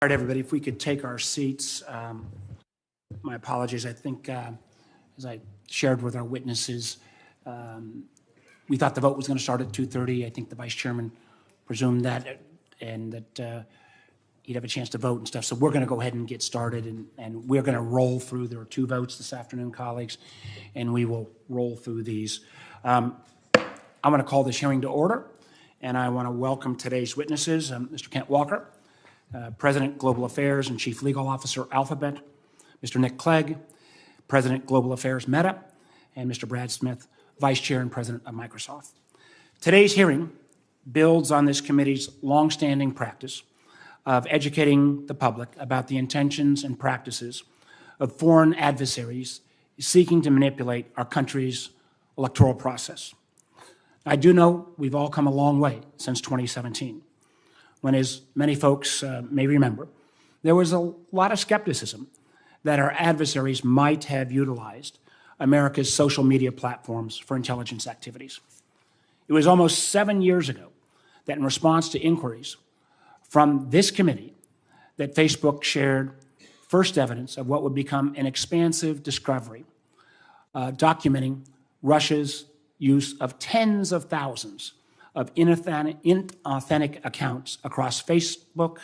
All right, everybody, if we could take our seats. My apologies. I think, as I shared with our witnesses, we thought the vote was going to start at 2:30. I think the vice chairman presumed that, and that he'd have a chance to vote and stuff. So we're going to go ahead and get started, and we're going to roll through. There are 2 votes this afternoon, colleagues, and we will roll through these. I'm going to call this hearing to order, and I want to welcome today's witnesses, Mr. Kent Walker, President, Global Affairs and Chief Legal Officer, Alphabet, Mr. Nick Clegg, President, Global Affairs, Meta, and Mr. Brad Smith, Vice Chair and President of Microsoft. Today's hearing builds on this committee's longstanding practice of educating the public about the intentions and practices of foreign adversaries seeking to manipulate our country's electoral process. I do know we've all come a long way since 2017, when, as many folks may remember, there was a lot of skepticism that our adversaries might have utilized America's social media platforms for intelligence activities. It was almost 7 years ago that, in response to inquiries from this committee, that Facebook shared first evidence of what would become an expansive discovery documenting Russia's use of tens of thousands of inauthentic accounts across Facebook,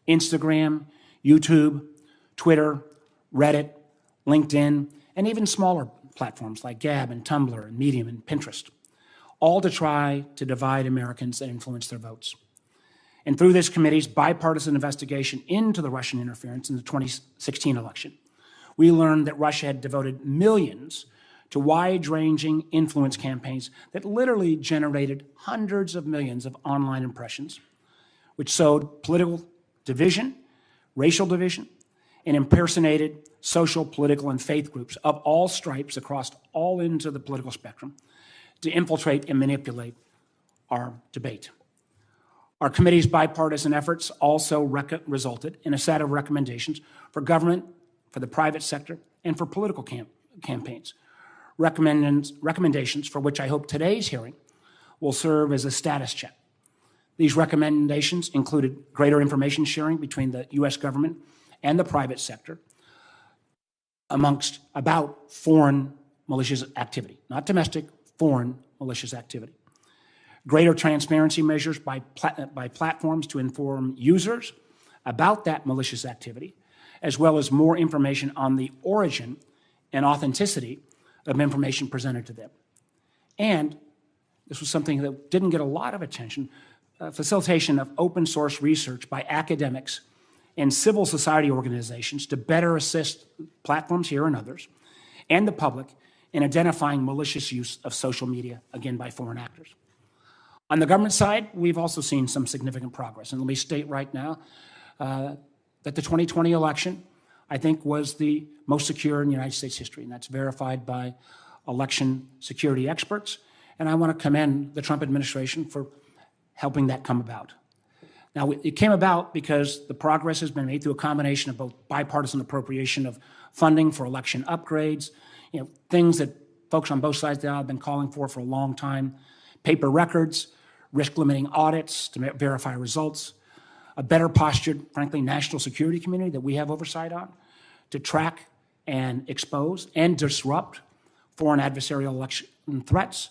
Instagram, YouTube, Twitter, Reddit, LinkedIn, and even smaller platforms like Gab and Tumblr and Medium and Pinterest, all to try to divide Americans and influence their votes. And through this committee's bipartisan investigation into the Russian interference in the 2016 election, we learned that Russia had devoted millions to wide-ranging influence campaigns that literally generated hundreds of millions of online impressions, which sowed political division, racial division, and impersonated social, political, and faith groups of all stripes across all ends of the political spectrum to infiltrate and manipulate our debate. Our committee's bipartisan efforts also resulted in a set of recommendations for government, for the private sector, and for political campaigns. Recommendations for which I hope today's hearing will serve as a status check. These recommendations included greater information sharing between the U.S. government and the private sector about foreign malicious activity, not domestic, foreign malicious activity. Greater transparency measures by platforms to inform users about that malicious activity, as well as more information on the origin and authenticity of information presented to them. And this was something that didn't get a lot of attention, facilitation of open source research by academics and civil society organizations to better assist platforms here and others and the public in identifying malicious use of social media, again, by foreign actors. On the government side, we've also seen some significant progress. And let me state right now that the 2020 election, I think, was the most secure in United States history, and that's verified by election security experts. And I want to commend the Trump administration for helping that come about. Now, it came about because the progress has been made through a combination of both bipartisan appropriation of funding for election upgrades, things that folks on both sides of the aisle have been calling for a long time, paper records, risk-limiting audits to verify results, a better postured, frankly, national security community that we have oversight on to track and expose and disrupt foreign adversarial election threats,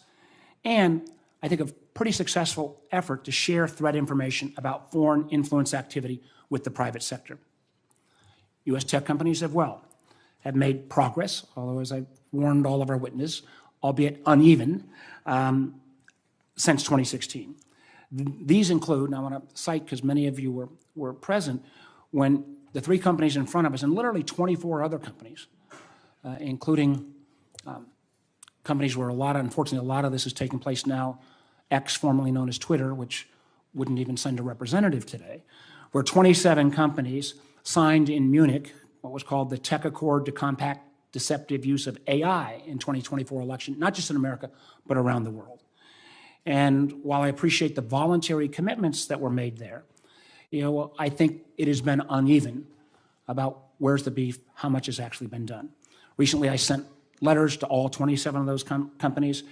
and I think a pretty successful effort to share threat information about foreign influence activity with the private sector. U.S. tech companies have made progress, although, as I warned all of our witnesses, albeit uneven, since 2016. These include, and I want to cite because many of you were present, when the 3 companies in front of us and literally 24 other companies, including companies where unfortunately, a lot of this is taking place now, X, formerly known as Twitter, which wouldn't even send a representative today, where 27 companies signed in Munich what was called the Tech Accord to Combat Deceptive Use of AI in 2024 election, not just in America, but around the world. And while I appreciate the voluntary commitments that were made there, I think it has been uneven about where's the beef, how much has actually been done. Recently, I sent letters to all 27 of those companies.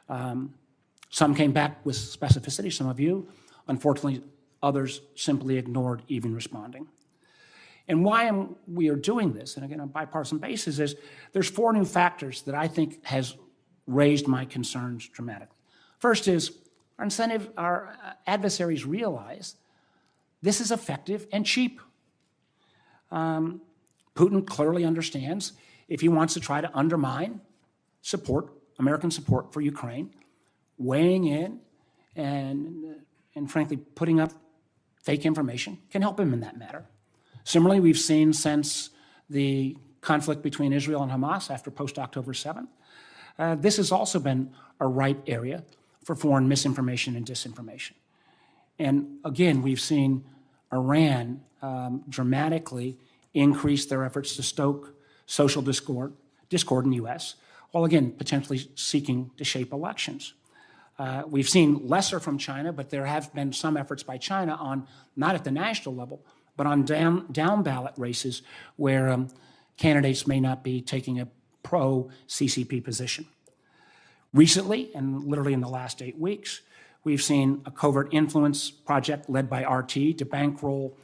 Some came back with specificity, some of you. Unfortunately, others simply ignored even responding. And why we are doing this, and again, on a bipartisan basis, is there's 4 new factors that I think has raised my concerns dramatically. First is our adversaries realize this is effective and cheap. Putin clearly understands if he wants to try to undermine American support for Ukraine, weighing in and frankly putting up fake information can help him in that matter. Similarly, we've seen since the conflict between Israel and Hamas after post-October 7th, this has also been a ripe area for foreign misinformation and disinformation. And again, we've seen Iran dramatically increase their efforts to stoke social discord in the U.S., while again, potentially seeking to shape elections. We've seen lesser from China, but there have been some efforts by China on, not at the national level, but on down ballot races where candidates may not be taking a pro-CCP position. Recently, and literally in the last 8 weeks, we've seen a covert influence project led by RT to bankroll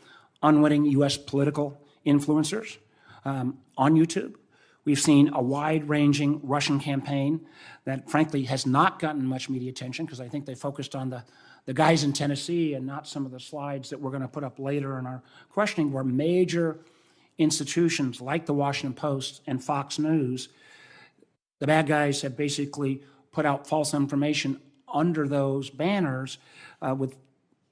unwitting U.S. political influencers on YouTube. We've seen a wide-ranging Russian campaign that, frankly, has not gotten much media attention because I think they focused on the guys in Tennessee and not some of the slides that we're going to put up later in our questioning, where major institutions like the Washington Post and Fox News, the bad guys have basically put out false information under those banners with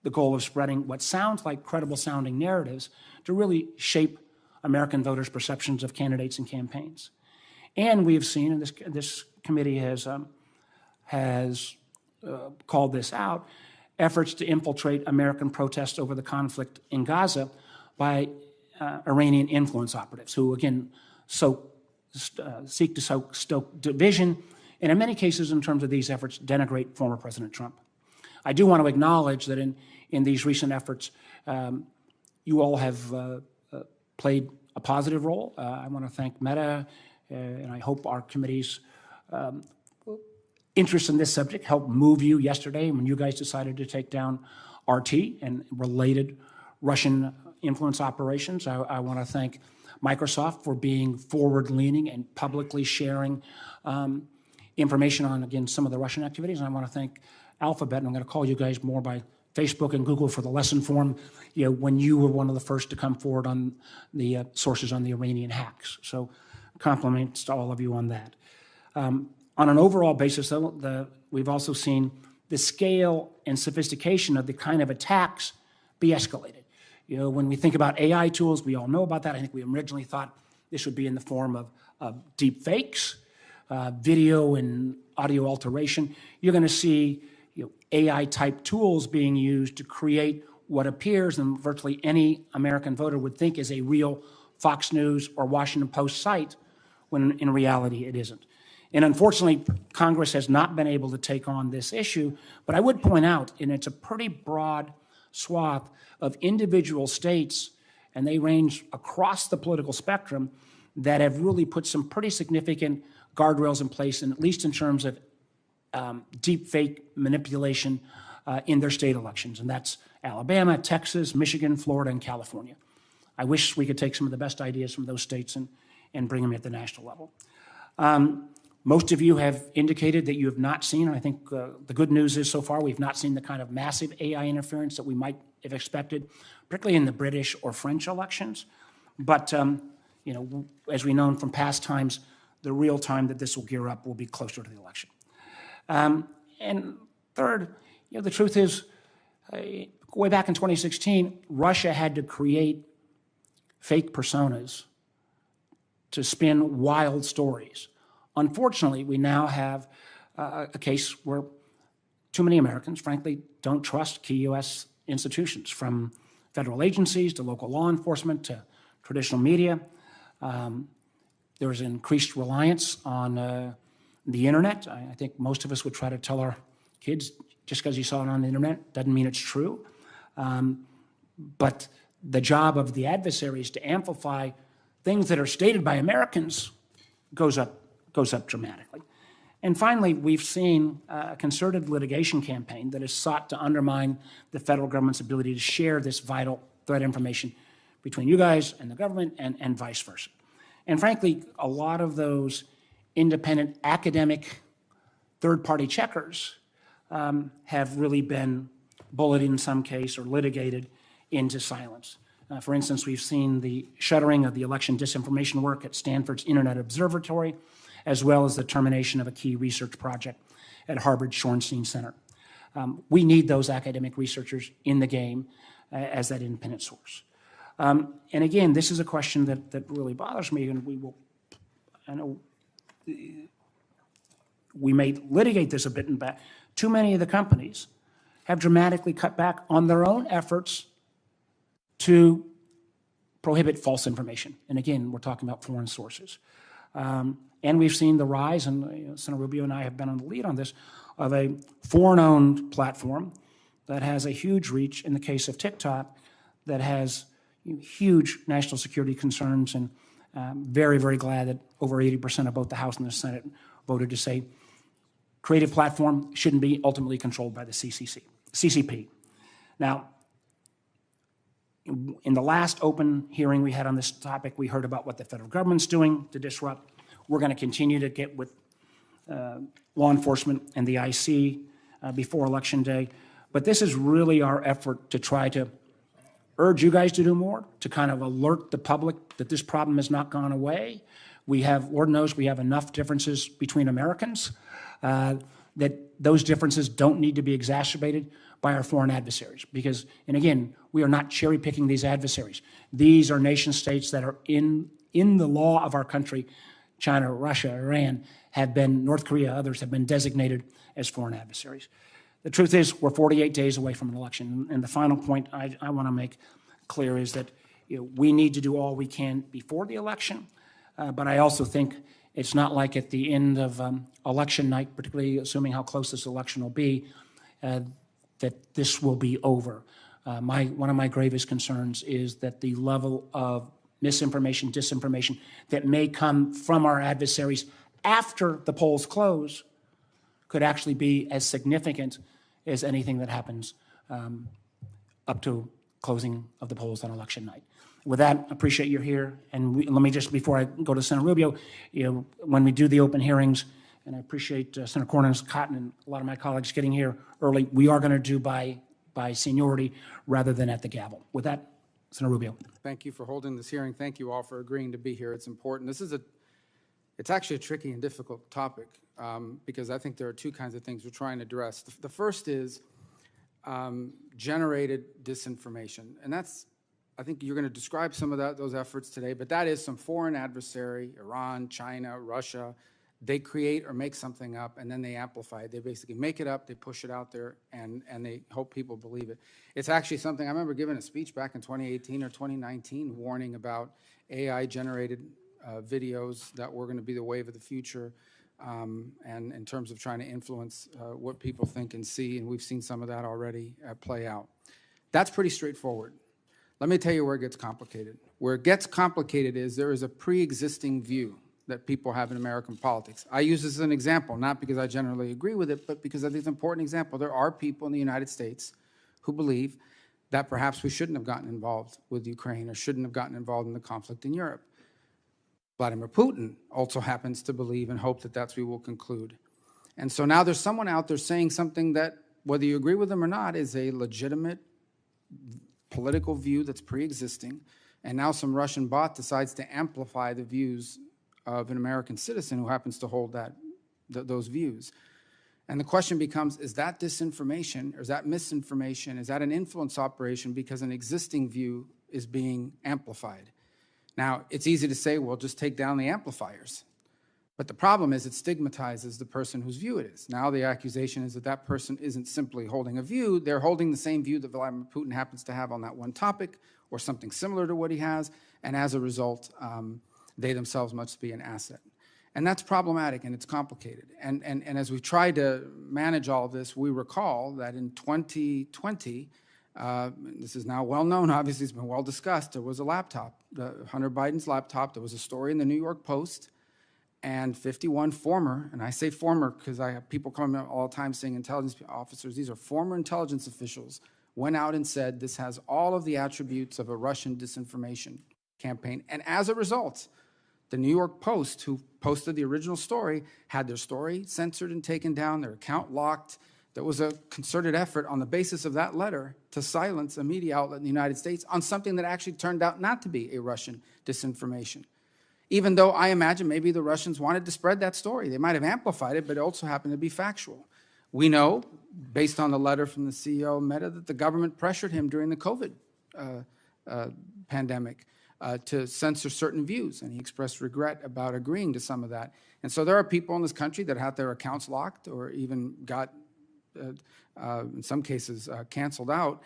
the goal of spreading what sounds like credible-sounding narratives to really shape American voters' perceptions of candidates and campaigns. And we have seen, and this committee has called this out, efforts to infiltrate American protests over the conflict in Gaza by Iranian influence operatives who, again, seek to stoke division, and in many cases, in terms of these efforts, denigrate former President Trump. I do want to acknowledge that in these recent efforts, you all have played a positive role. I want to thank Meta, and I hope our committee's interest in this subject helped move you yesterday when you guys decided to take down RT and related Russian influence operations. I want to thank Microsoft for being forward-leaning and publicly sharing information on, again, some of the Russian activities. And I want to thank Alphabet, and I'm going to call you guys more by Facebook and Google for the lesson form, when you were one of the first to come forward on the sources on the Iranian hacks. So compliments to all of you on that. On an overall basis, though, we've also seen the scale and sophistication of the kind of attacks be escalated. When we think about AI tools, we all know about that. I think we originally thought this would be in the form of deep fakes, video and audio alteration. You're going to see AI-type tools being used to create what appears and virtually any American voter would think is a real Fox News or Washington Post site, when in reality it isn't. And unfortunately, Congress has not been able to take on this issue, but I would point out, and it's a pretty broad swath of individual states, and they range across the political spectrum, that have really put some pretty significant guardrails in place, and at least in terms of deep fake manipulation in their state elections. And that's Alabama, Texas, Michigan, Florida, and California. I wish we could take some of the best ideas from those states and bring them at the national level. Most of you have indicated that you have not seen, and I think the good news is so far we've not seen the kind of massive AI interference that we might have expected, particularly in the British or French elections. But as we know from past times, the real time that this will gear up will be closer to the election. And third, the truth is, way back in 2016, Russia had to create fake personas to spin wild stories. Unfortunately, we now have a case where too many Americans, frankly, don't trust key U.S. institutions, from federal agencies to local law enforcement to traditional media. There is increased reliance on the internet. I think most of us would try to tell our kids, just because you saw it on the internet doesn't mean it's true. But the job of the adversaries to amplify things that are stated by Americans goes up dramatically. And finally, we've seen a concerted litigation campaign that has sought to undermine the federal government's ability to share this vital threat information between you guys and the government and vice versa. And frankly, a lot of those independent academic third-party checkers have really been bullied in some case or litigated into silence. For instance, we've seen the shuttering of the election disinformation work at Stanford's Internet Observatory, as well as the termination of a key research project at Harvard's Shorenstein Center. We need those academic researchers in the game as that independent source. And again, this is a question that really bothers me, and I know we may litigate this a bit in back. Too many of the companies have dramatically cut back on their own efforts to prohibit false information. And again, we're talking about foreign sources. And we've seen the rise, and Senator Rubio and I have been on the lead on this, of a foreign-owned platform that has a huge reach in the case of TikTok, that has huge national security concerns, and very, very glad that over 80% of both the House and the Senate voted to say creative platform shouldn't be ultimately controlled by the CCP. Now, in the last open hearing we had on this topic, we heard about what the federal government's doing to disrupt. We're going to continue to get with law enforcement and the IC before Election Day. But this is really our effort to try to urge you guys to do more, to kind of alert the public that this problem has not gone away. We have, Lord knows, we have enough differences between Americans that those differences don't need to be exacerbated by our foreign adversaries. Because, and again, we are not cherry picking these adversaries. These are nation states that are in the law of our country. China, Russia, Iran have been, North Korea, others have been designated as foreign adversaries. The truth is, we're 48 days away from an election. And the final point I want to make clear is that we need to do all we can before the election. But I also think it's not like at the end of election night, particularly assuming how close this election will be, that this will be over. One of my gravest concerns is that the level of misinformation, disinformation that may come from our adversaries after the polls close could actually be as significant as anything that happens up to closing of the polls on election night. With that, I appreciate you're here. And let me just, before I go to Senator Rubio, when we do the open hearings, and I appreciate Senator Cornyn, Cotton, and a lot of my colleagues getting here early, we are going to do by seniority rather than at the gavel. With that, Senator Rubio. Thank you for holding this hearing. Thank you all for agreeing to be here. It's important. It's actually a tricky and difficult topic because I think there are two kinds of things we're trying to address. The first is generated disinformation, and that's, I think you're going to describe some of those efforts today, but that is some foreign adversary, Iran, China, Russia. They create or make something up, and then they amplify it. They basically make it up, they push it out there, and they hope people believe it. It's actually something, I remember giving a speech back in 2018 or 2019 warning about AI-generated videos that were going to be the wave of the future, and in terms of trying to influence what people think and see, and we've seen some of that already play out. That's pretty straightforward. Let me tell you where it gets complicated. Where it gets complicated is there is a pre-existing view that people have in American politics. I use this as an example, not because I generally agree with it, but because I think it's an important example. There are people in the United States who believe that perhaps we shouldn't have gotten involved with Ukraine or shouldn't have gotten involved in the conflict in Europe. Vladimir Putin also happens to believe and hope that that's what we will conclude. And so now there's someone out there saying something that, whether you agree with them or not, is a legitimate political view that's pre-existing, and now some Russian bot decides to amplify the views of an American citizen who happens to hold those views. And the question becomes, is that disinformation, or is that misinformation, is that an influence operation because an existing view is being amplified? Now, it's easy to say, well, just take down the amplifiers. But the problem is it stigmatizes the person whose view it is. Now the accusation is that that person isn't simply holding a view, they're holding the same view that Vladimir Putin happens to have on that one topic, or something similar to what he has, and as a result, they themselves must be an asset. And that's problematic, and it's complicated. And as we try to manage all of this, we recall that in 2020, this is now well known, obviously it's been well discussed, there was a laptop, Hunter Biden's laptop, there was a story in the New York Post, and 51 former, and I say former because I have people coming all the time saying intelligence officers, these are former intelligence officials, went out and said this has all of the attributes of a Russian disinformation campaign. And as a result, the New York Post, who posted the original story, had their story censored and taken down, their account locked. There was a concerted effort on the basis of that letter to silence a media outlet in the United States on something that actually turned out not to be a Russian disinformation. Even though I imagine maybe the Russians wanted to spread that story. They might have amplified it, but it also happened to be factual. We know, based on the letter from the CEO of Meta, that the government pressured him during the COVID pandemic to censor certain views, and he expressed regret about agreeing to some of that. And so there are people in this country that had their accounts locked or even got in some cases canceled out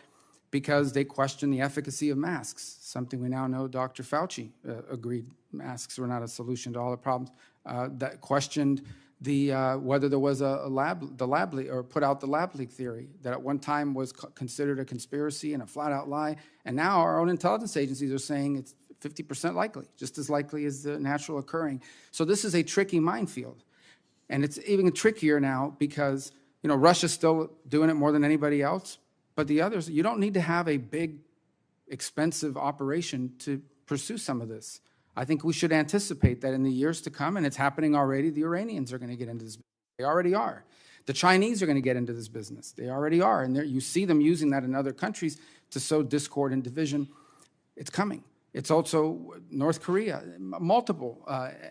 because they questioned the efficacy of masks, something we now know Dr. Fauci agreed masks were not a solution to all the problems, that questioned the whether there was the lab leak, or put out the lab leak theory that at one time was considered a conspiracy and a flat-out lie, and now our own intelligence agencies are saying it's 50% likely, just as likely as the natural occurring. So this is a tricky minefield, and it's even trickier now because Russia's still doing it more than anybody else, but the others, you don't need to have a big, expensive operation to pursue some of this. I think we should anticipate that in the years to come, and it's happening already, the Iranians are going to get into this business. They already are. The Chinese are going to get into this business. They already are, and you see them using that in other countries to sow discord and division. It's coming. It's also North Korea, multiple,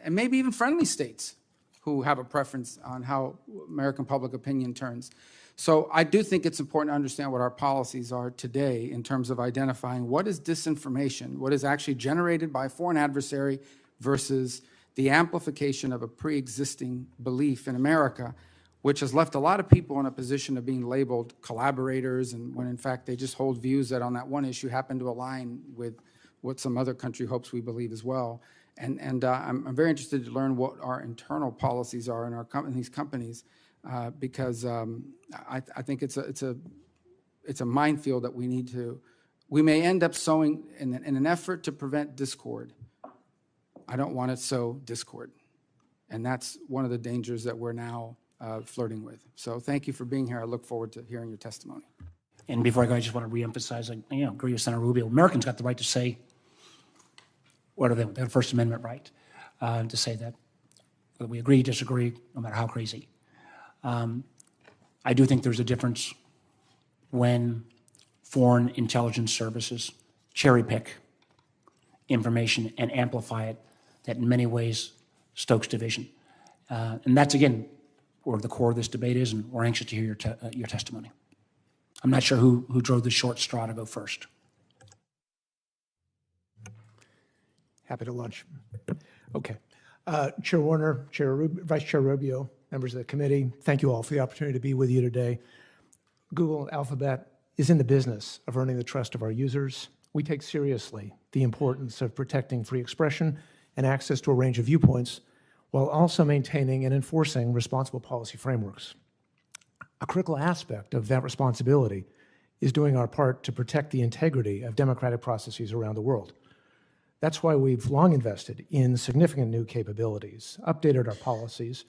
and maybe even friendly states who have a preference on how American public opinion turns. So I do think it's important to understand what our policies are today in terms of identifying what is disinformation, what is actually generated by a foreign adversary versus the amplification of a pre-existing belief in America, which has left a lot of people in a position of being labeled collaborators, and when in fact they just hold views that on that one issue happen to align with what some other country hopes we believe as well. And I'm very interested to learn what our internal policies are in these companies, because I think it's a minefield that we may end up sowing in an effort to prevent discord. I don't want to sow discord, and that's one of the dangers that we're now flirting with. So thank you for being here. I look forward to hearing your testimony. And before I go, I just want to reemphasize, I agree with Senator Rubio. Americans got the right to say, what are they, their First Amendment right, to say that, whether we agree, disagree, no matter how crazy. I do think there's a difference when foreign intelligence services cherry pick information and amplify it, that in many ways stokes division. And that's, again, where the core of this debate is, and we're anxious to hear your testimony. I'm not sure who drove the short straw to go first. Happy to launch. Okay. Chair Warner, Vice Chair Rubio, members of the committee, thank you all for the opportunity to be with you today. Google Alphabet is in the business of earning the trust of our users. We take seriously the importance of protecting free expression and access to a range of viewpoints, while also maintaining and enforcing responsible policy frameworks. A critical aspect of that responsibility is doing our part to protect the integrity of democratic processes around the world. That's why we've long invested in significant new capabilities, updated our policies,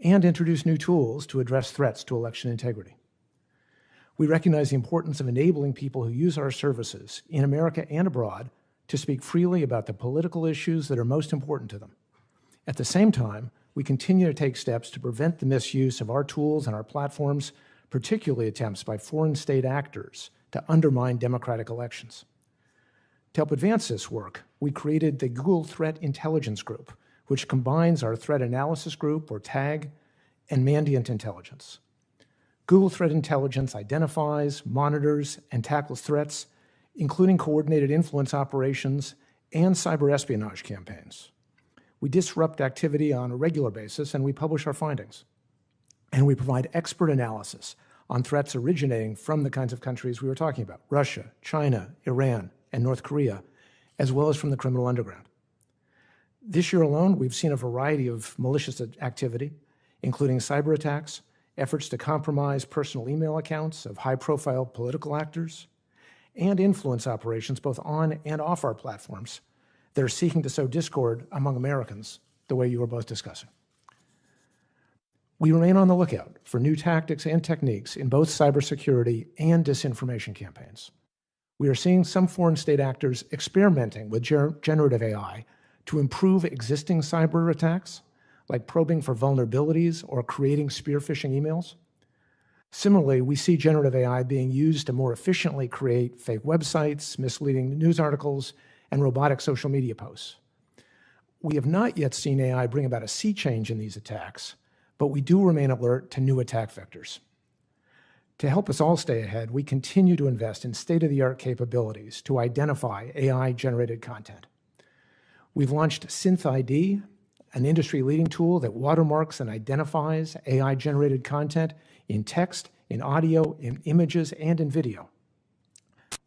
and introduced new tools to address threats to election integrity. We recognize the importance of enabling people who use our services in America and abroad to speak freely about the political issues that are most important to them. At the same time, we continue to take steps to prevent the misuse of our tools and our platforms, particularly attempts by foreign state actors to undermine democratic elections. To help advance this work, we created the Google Threat Intelligence Group, which combines our Threat Analysis Group, or TAG, and Mandiant Intelligence. Google Threat Intelligence identifies, monitors, and tackles threats, including coordinated influence operations and cyber espionage campaigns. We disrupt activity on a regular basis, and we publish our findings. And we provide expert analysis on threats originating from the kinds of countries we were talking about: Russia, China, Iran, and North Korea, as well as from the criminal underground. This year alone, we've seen a variety of malicious activity, including cyber attacks, efforts to compromise personal email accounts of high-profile political actors, and influence operations both on and off our platforms that are seeking to sow discord among Americans, the way you were both discussing. We remain on the lookout for new tactics and techniques in both cybersecurity and disinformation campaigns. We are seeing some foreign state actors experimenting with generative AI to improve existing cyber attacks, like probing for vulnerabilities or creating spear phishing emails. Similarly, we see generative AI being used to more efficiently create fake websites, misleading news articles, and robotic social media posts. We have not yet seen AI bring about a sea change in these attacks, but we do remain alert to new attack vectors. To help us all stay ahead, we continue to invest in state-of-the-art capabilities to identify AI-generated content. We've launched SynthID, an industry-leading tool that watermarks and identifies AI-generated content in text, in audio, in images, and in video.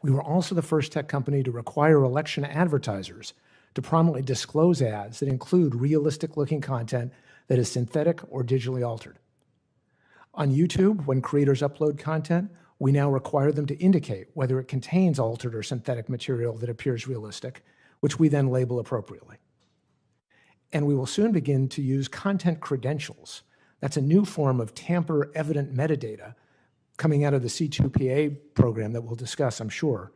We were also the first tech company to require election advertisers to prominently disclose ads that include realistic-looking content that is synthetic or digitally altered. On YouTube, when creators upload content, we now require them to indicate whether it contains altered or synthetic material that appears realistic, which we then label appropriately. And we will soon begin to use content credentials. That's a new form of tamper-evident metadata coming out of the C2PA program that we'll discuss, I'm sure,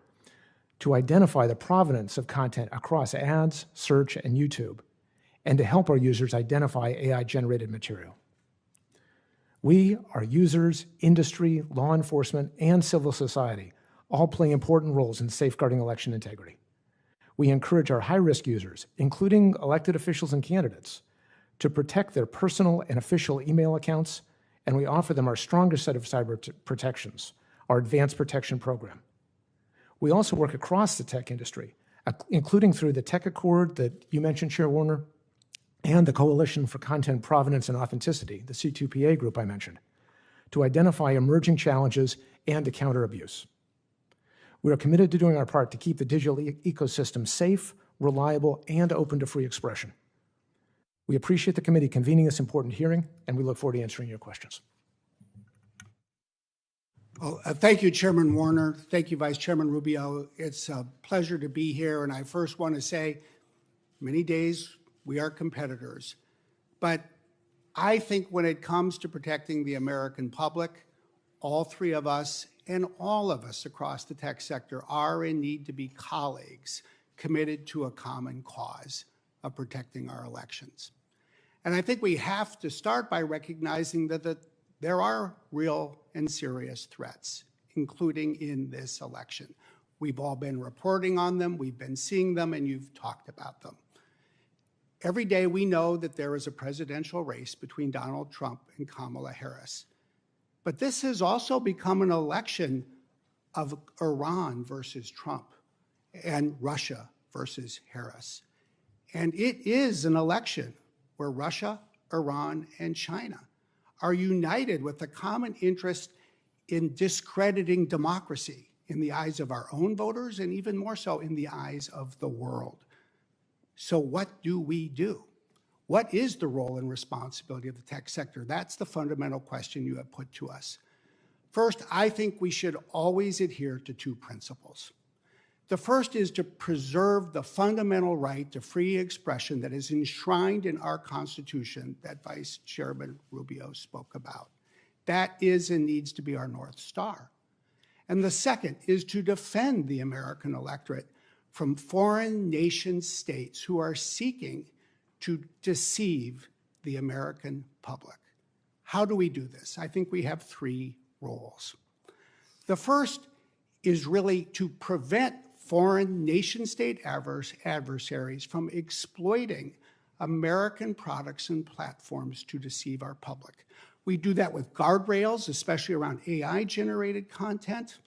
to identify the provenance of content across ads, search, and YouTube, and to help our users identify AI-generated material. We, our users, industry, law enforcement, and civil society all play important roles in safeguarding election integrity. We encourage our high-risk users, including elected officials and candidates, to protect their personal and official email accounts, and we offer them our strongest set of cyber protections, our Advanced Protection Program. We also work across the tech industry, including through the Tech Accord that you mentioned, Chair Warner, and the Coalition for Content Provenance and Authenticity, the C2PA group I mentioned, to identify emerging challenges and to counter abuse. We are committed to doing our part to keep the digital ecosystem safe, reliable, and open to free expression. We appreciate the committee convening this important hearing, and we look forward to answering your questions. Well, thank you, Chairman Warner. Thank you, Vice Chairman Rubio. It's a pleasure to be here, and I first want to say, many days we are competitors, but I think when it comes to protecting the American public, all three of us and all of us across the tech sector are and need to be colleagues committed to a common cause of protecting our elections. And I think we have to start by recognizing that there are real and serious threats, including in this election. We've all been reporting on them, we've been seeing them, and you've talked about them. Every day we know that there is a presidential race between Donald Trump and Kamala Harris. But this has also become an election of Iran versus Trump and Russia versus Harris. And it is an election where Russia, Iran, and China are united with a common interest in discrediting democracy in the eyes of our own voters and even more so in the eyes of the world. So what do we do? What is the role and responsibility of the tech sector? That's the fundamental question you have put to us. First, I think we should always adhere to two principles. The first is to preserve the fundamental right to free expression that is enshrined in our Constitution that Vice Chairman Rubio spoke about. That is and needs to be our North Star. And the second is to defend the American electorate from foreign nation states who are seeking to deceive the American public. How do we do this? I think we have three roles. The first is really to prevent foreign nation-state adversaries from exploiting American products and platforms to deceive our public. We do that with guardrails, especially around AI-generated content,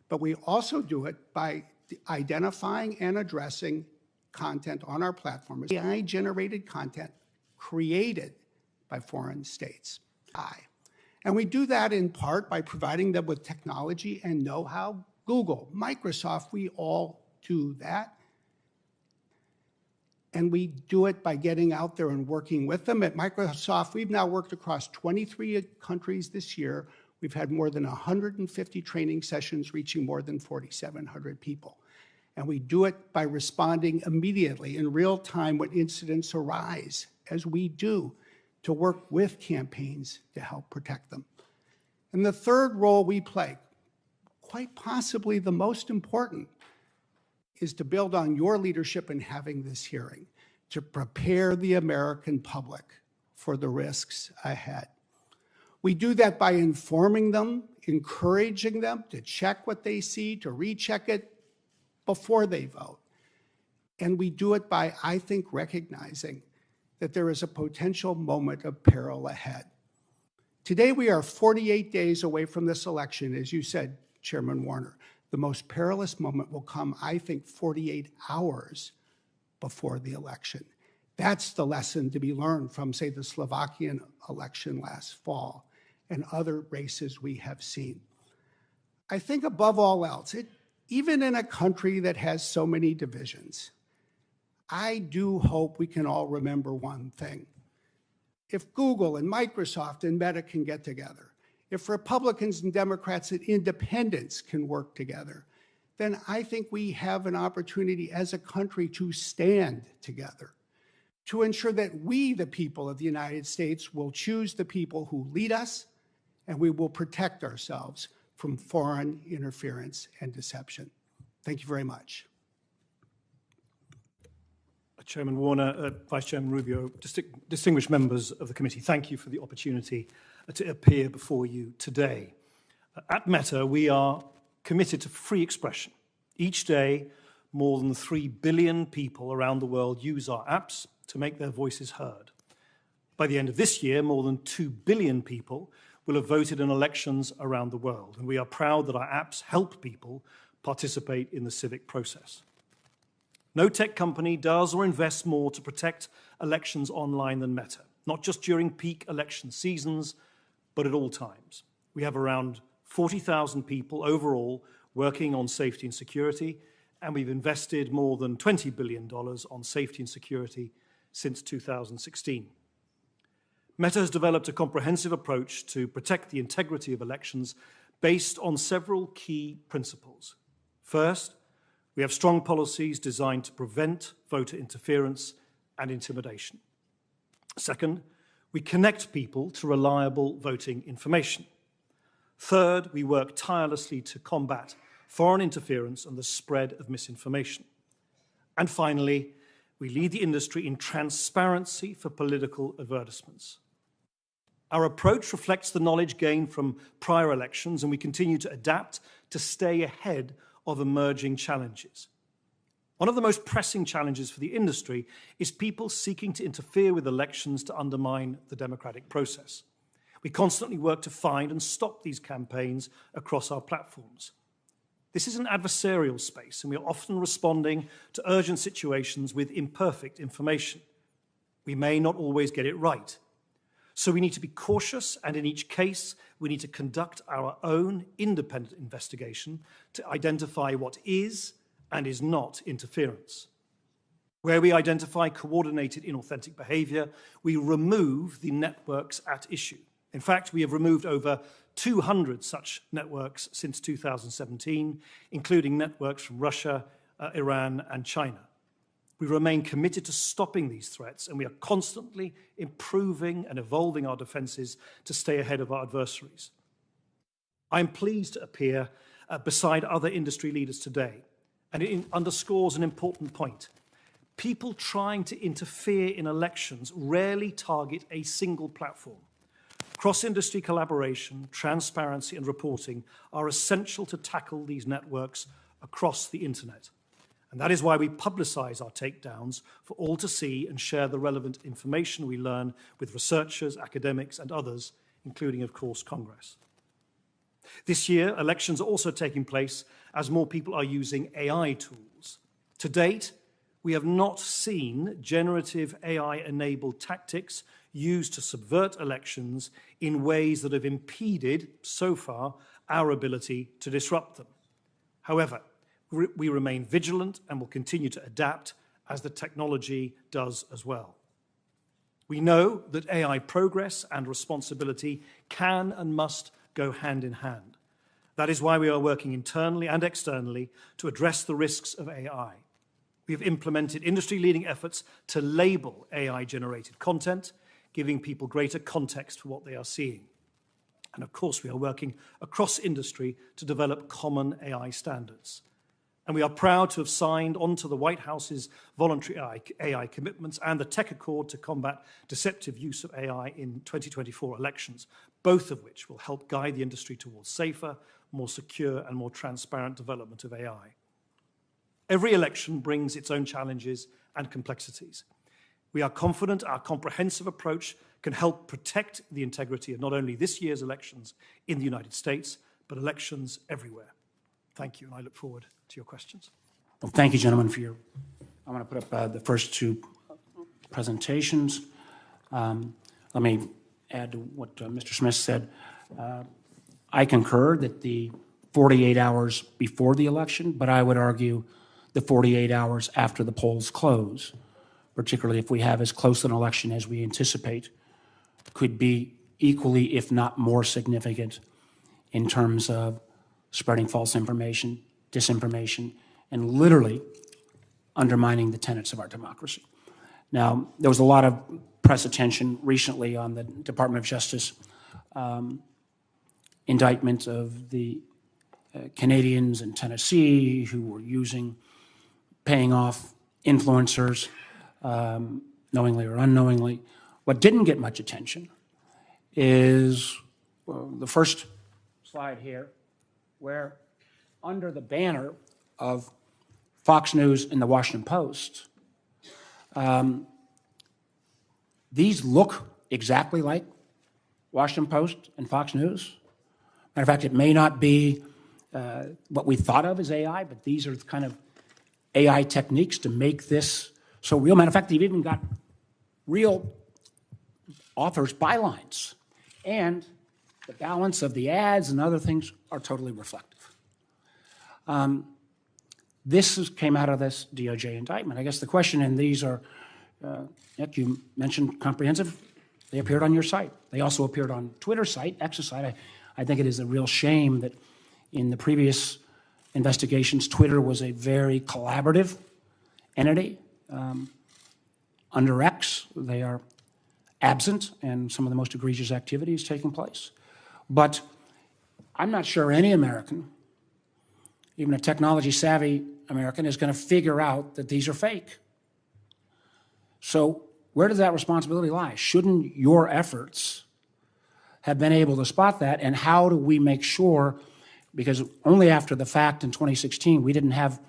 but we also do it by identifying and addressing content on our platform as AI-generated content created by foreign states. And we do that in part by providing them with technology and know-how. Google, Microsoft, we all do that. And we do it by getting out there and working with them. At Microsoft, we've now worked across 23 countries this year. We've had more than 150 training sessions reaching more than 4,700 people. And we do it by responding immediately in real time when incidents arise, as we do, to work with campaigns to help protect them. And the third role we play, quite possibly the most important, is to build on your leadership in having this hearing, to prepare the American public for the risks ahead. We do that by informing them, encouraging them to check what they see, to recheck it before they vote. And we do it by, I think, recognizing that there is a potential moment of peril ahead. Today, we are 48 days away from this election, as you said, Chairman Warner. The most perilous moment will come, I think, 48 hours before the election. That's the lesson to be learned from, say, the Slovakian election last fall and other races we have seen. I think above all else, even in a country that has so many divisions, I do hope we can all remember one thing. If Google and Microsoft and Meta can get together, if Republicans and Democrats and independents can work together, then I think we have an opportunity as a country to stand together, to ensure that we, the people of the United States, will choose the people who lead us, and we will protect ourselves from foreign interference and deception. Thank you very much. Chairman Warner, Vice Chairman Rubio, distinguished members of the committee, thank you for the opportunity to appear before you today. At Meta, we are committed to free expression. Each day, more than 3 billion people around the world use our apps to make their voices heard. By the end of this year, more than 2 billion people will have voted in elections around the world, and we are proud that our apps help people participate in the civic process. No tech company does or invests more to protect elections online than Meta, not just during peak election seasons, but at all times. We have around 40,000 people overall working on safety and security, and we've invested more than $20 billion on safety and security since 2016. Meta has developed a comprehensive approach to protect the integrity of elections based on several key principles. First, we have strong policies designed to prevent voter interference and intimidation. Second, we connect people to reliable voting information. Third, we work tirelessly to combat foreign interference and the spread of misinformation. And finally, we lead the industry in transparency for political advertisements. Our approach reflects the knowledge gained from prior elections, and we continue to adapt to stay ahead of emerging challenges. One of the most pressing challenges for the industry is people seeking to interfere with elections to undermine the democratic process. We constantly work to find and stop these campaigns across our platforms. This is an adversarial space, and we are often responding to urgent situations with imperfect information. We may not always get it right. So we need to be cautious, and in each case, we need to conduct our own independent investigation to identify what is and is not interference. Where we identify coordinated inauthentic behavior, we remove the networks at issue. In fact, we have removed over 200 such networks since 2017, including networks from Russia, Iran, and China. We remain committed to stopping these threats, and we are constantly improving and evolving our defenses to stay ahead of our adversaries. I am pleased to appear beside other industry leaders today, and it underscores an important point. People trying to interfere in elections rarely target a single platform. Cross-industry collaboration, transparency, and reporting are essential to tackle these networks across the internet. And that is why we publicize our takedowns for all to see and share the relevant information we learn with researchers, academics, and others, including, of course, Congress. This year, elections are also taking place as more people are using AI tools. To date, we have not seen generative AI-enabled tactics used to subvert elections in ways that have impeded, so far, our ability to disrupt them. However, we remain vigilant and will continue to adapt as the technology does as well. We know that AI progress and responsibility can and must go hand in hand. That is why we are working internally and externally to address the risks of AI. We have implemented industry-leading efforts to label AI-generated content, giving people greater context for what they are seeing. And of course, we are working across industry to develop common AI standards. And we are proud to have signed onto the White House's voluntary AI commitments and the Tech Accord to combat deceptive use of AI in 2024 elections, both of which will help guide the industry towards safer, more secure, and more transparent development of AI. Every election brings its own challenges and complexities. We are confident our comprehensive approach can help protect the integrity of not only this year's elections in the United States, but elections everywhere. Thank you, and I look forward to your questions. Well, thank you, gentlemen, for your. I want to put up the first two presentations. Let me add to what Mr. Smith said. I concur that the 48 hours before the election, but I would argue the 48 hours after the polls close, particularly if we have as close an election as we anticipate, could be equally, if not more significant in terms of spreading false information, disinformation, and literally undermining the tenets of our democracy. Now, there was a lot of press attention recently on the Department of Justice indictment of the Canadians in Tennessee who were paying off influencers, knowingly or unknowingly. What didn't get much attention is the first slide here, where under the banner of Fox News and the Washington Post, these look exactly like Washington Post and Fox News. Matter of fact, it may not be what we thought of as AI, but these are kind of AI techniques to make this so real. Matter of fact, they've even got real authors' bylines. And the balance of the ads and other things are totally reflective. This came out of this DOJ indictment. I guess the question, and these are, Nick, you mentioned comprehensive. They appeared on your site. They also appeared on Twitter's site, X's site. I think it is a real shame that in the previous investigations, Twitter was a very collaborative entity. Under X, they are absent, and some of the most egregious activities taking place. But I'm not sure any American, even a technology-savvy American, is going to figure out that these are fake. So where does that responsibility lie? Shouldn't your efforts have been able to spot that, and how do we make sure, because only after the fact in 2016, we didn't have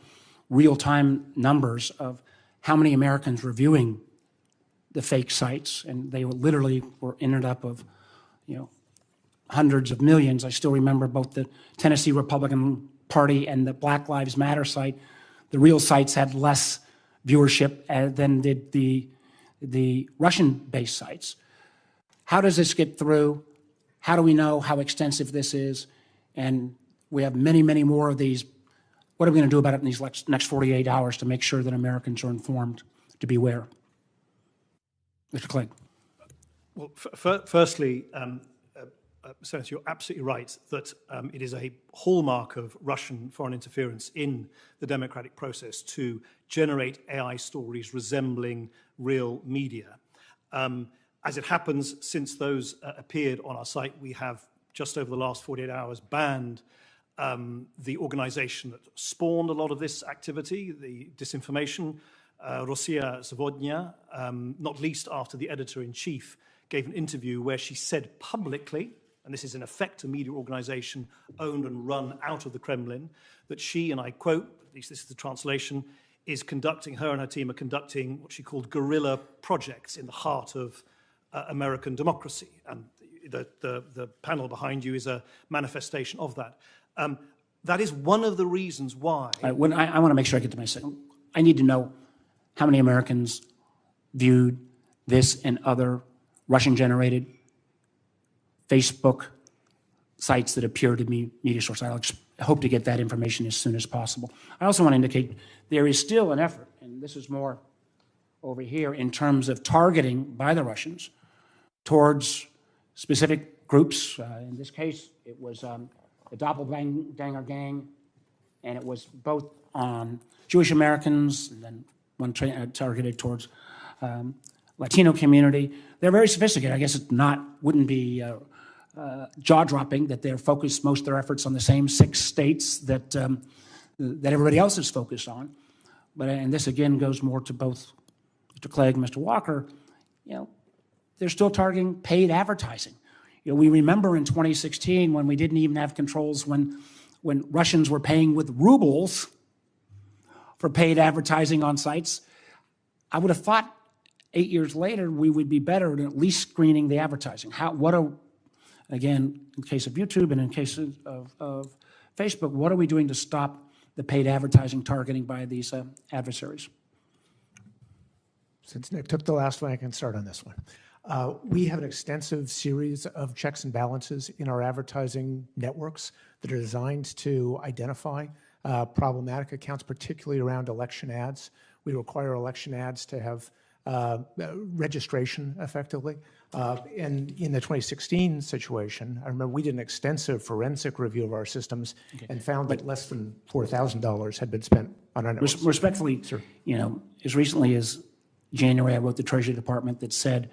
real-time numbers of how many Americans were viewing the fake sites, and they literally ended up of, hundreds of millions. I still remember both the Tennessee Republican Party and the Black Lives Matter site. The real sites had less viewership than did the Russian-based sites. How does this get through? How do we know how extensive this is? And we have many, many more of these. What are we going to do about it in these next 48 hours to make sure that Americans are informed to beware? Mr. Clegg. Well, firstly, Senator, you're absolutely right that it is a hallmark of Russian foreign interference in the democratic process to generate AI stories resembling real media. As it happens, since those appeared on our site, we have just over the last 48 hours banned the organization that spawned a lot of this activity, the disinformation, Rossiya Zavodnya, not least after the editor-in-chief gave an interview where she said publicly, and this is in effect a media organization owned and run out of the Kremlin, that she, and I quote, at least this is the translation, her and her team are conducting what she called guerrilla projects in the heart of American democracy. And the panel behind you is a manifestation of that. That is one of the reasons why. I want to make sure I get to my second. I need to know how many Americans viewed this and other Russian-generated Facebook sites that appear to be media sources. I hope to get that information as soon as possible. I also want to indicate there is still an effort, and this is more over here in terms of targeting by the Russians towards specific groups. In this case, it was the Doppelganger Gang, and it was both on Jewish Americans, and then one targeted towards Latino community. They're very sophisticated. I guess it wouldn't be jaw-dropping that they're focused most of their efforts on the same 6 states that everybody else is focused on. But, and this again goes more to both Mr. Clegg and Mr. Walker, they're still targeting paid advertising. We remember in 2016 when we didn't even have controls when Russians were paying with rubles for paid advertising on sites. I would have thought 8 years later we would be better at least screening the advertising. Again, in case of YouTube and in case of Facebook, what are we doing to stop the paid advertising targeting by these adversaries? Since Nick took the last one, I can start on this one. We have an extensive series of checks and balances in our advertising networks that are designed to identify problematic accounts, particularly around election ads. We require election ads to have registration effectively. And in the 2016 situation, I remember we did an extensive forensic review of our systems and found that less than $4,000 had been spent on our networks. Respectfully, Sir. As recently as January, I wrote the Treasury Department that said,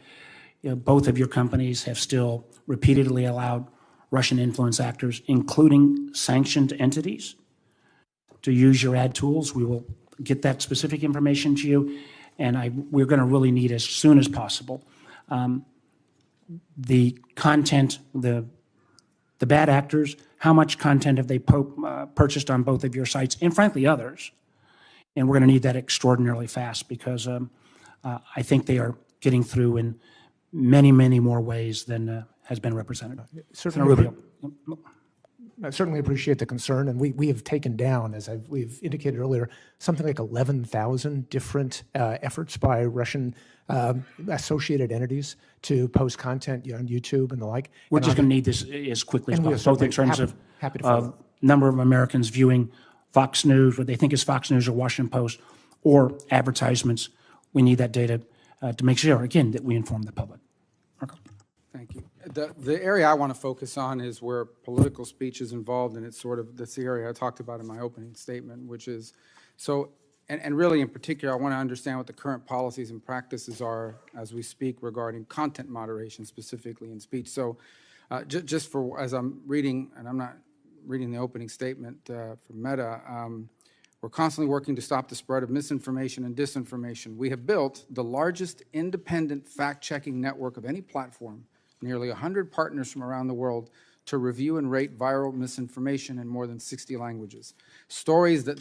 both of your companies have still repeatedly allowed Russian influence actors, including sanctioned entities, to use your ad tools. We will get that specific information to you, and we're going to really need as soon as possible the content, the bad actors, how much content have they purchased on both of your sites, and frankly others. And we're going to need that extraordinarily fast because I think they are getting through in many, many more ways than has been represented. Certainly, I certainly appreciate the concern, and we have taken down, as we've indicated earlier, something like 11,000 different efforts by Russian associated entities to post content on YouTube and the like. We're just going to need this as quickly as And we are possible, both in certainly terms happy to follow. of number of Americans viewing Fox News, what they think is Fox News or Washington Post, or advertisements. We need that data to make sure, again, that we inform the public. Okay. Thank you. The area I want to focus on is where political speech is involved, and it's sort of this area I talked about in my opening statement, which is, and really in particular, I want to understand what the current policies and practices are as we speak regarding content moderation, specifically in speech. So just for, as I'm reading, and I'm not reading the opening statement from Meta, we're constantly working to stop the spread of misinformation and disinformation. We have built the largest independent fact-checking network of any platform, nearly 100 partners from around the world, to review and rate viral misinformation in more than 60 languages. Stories that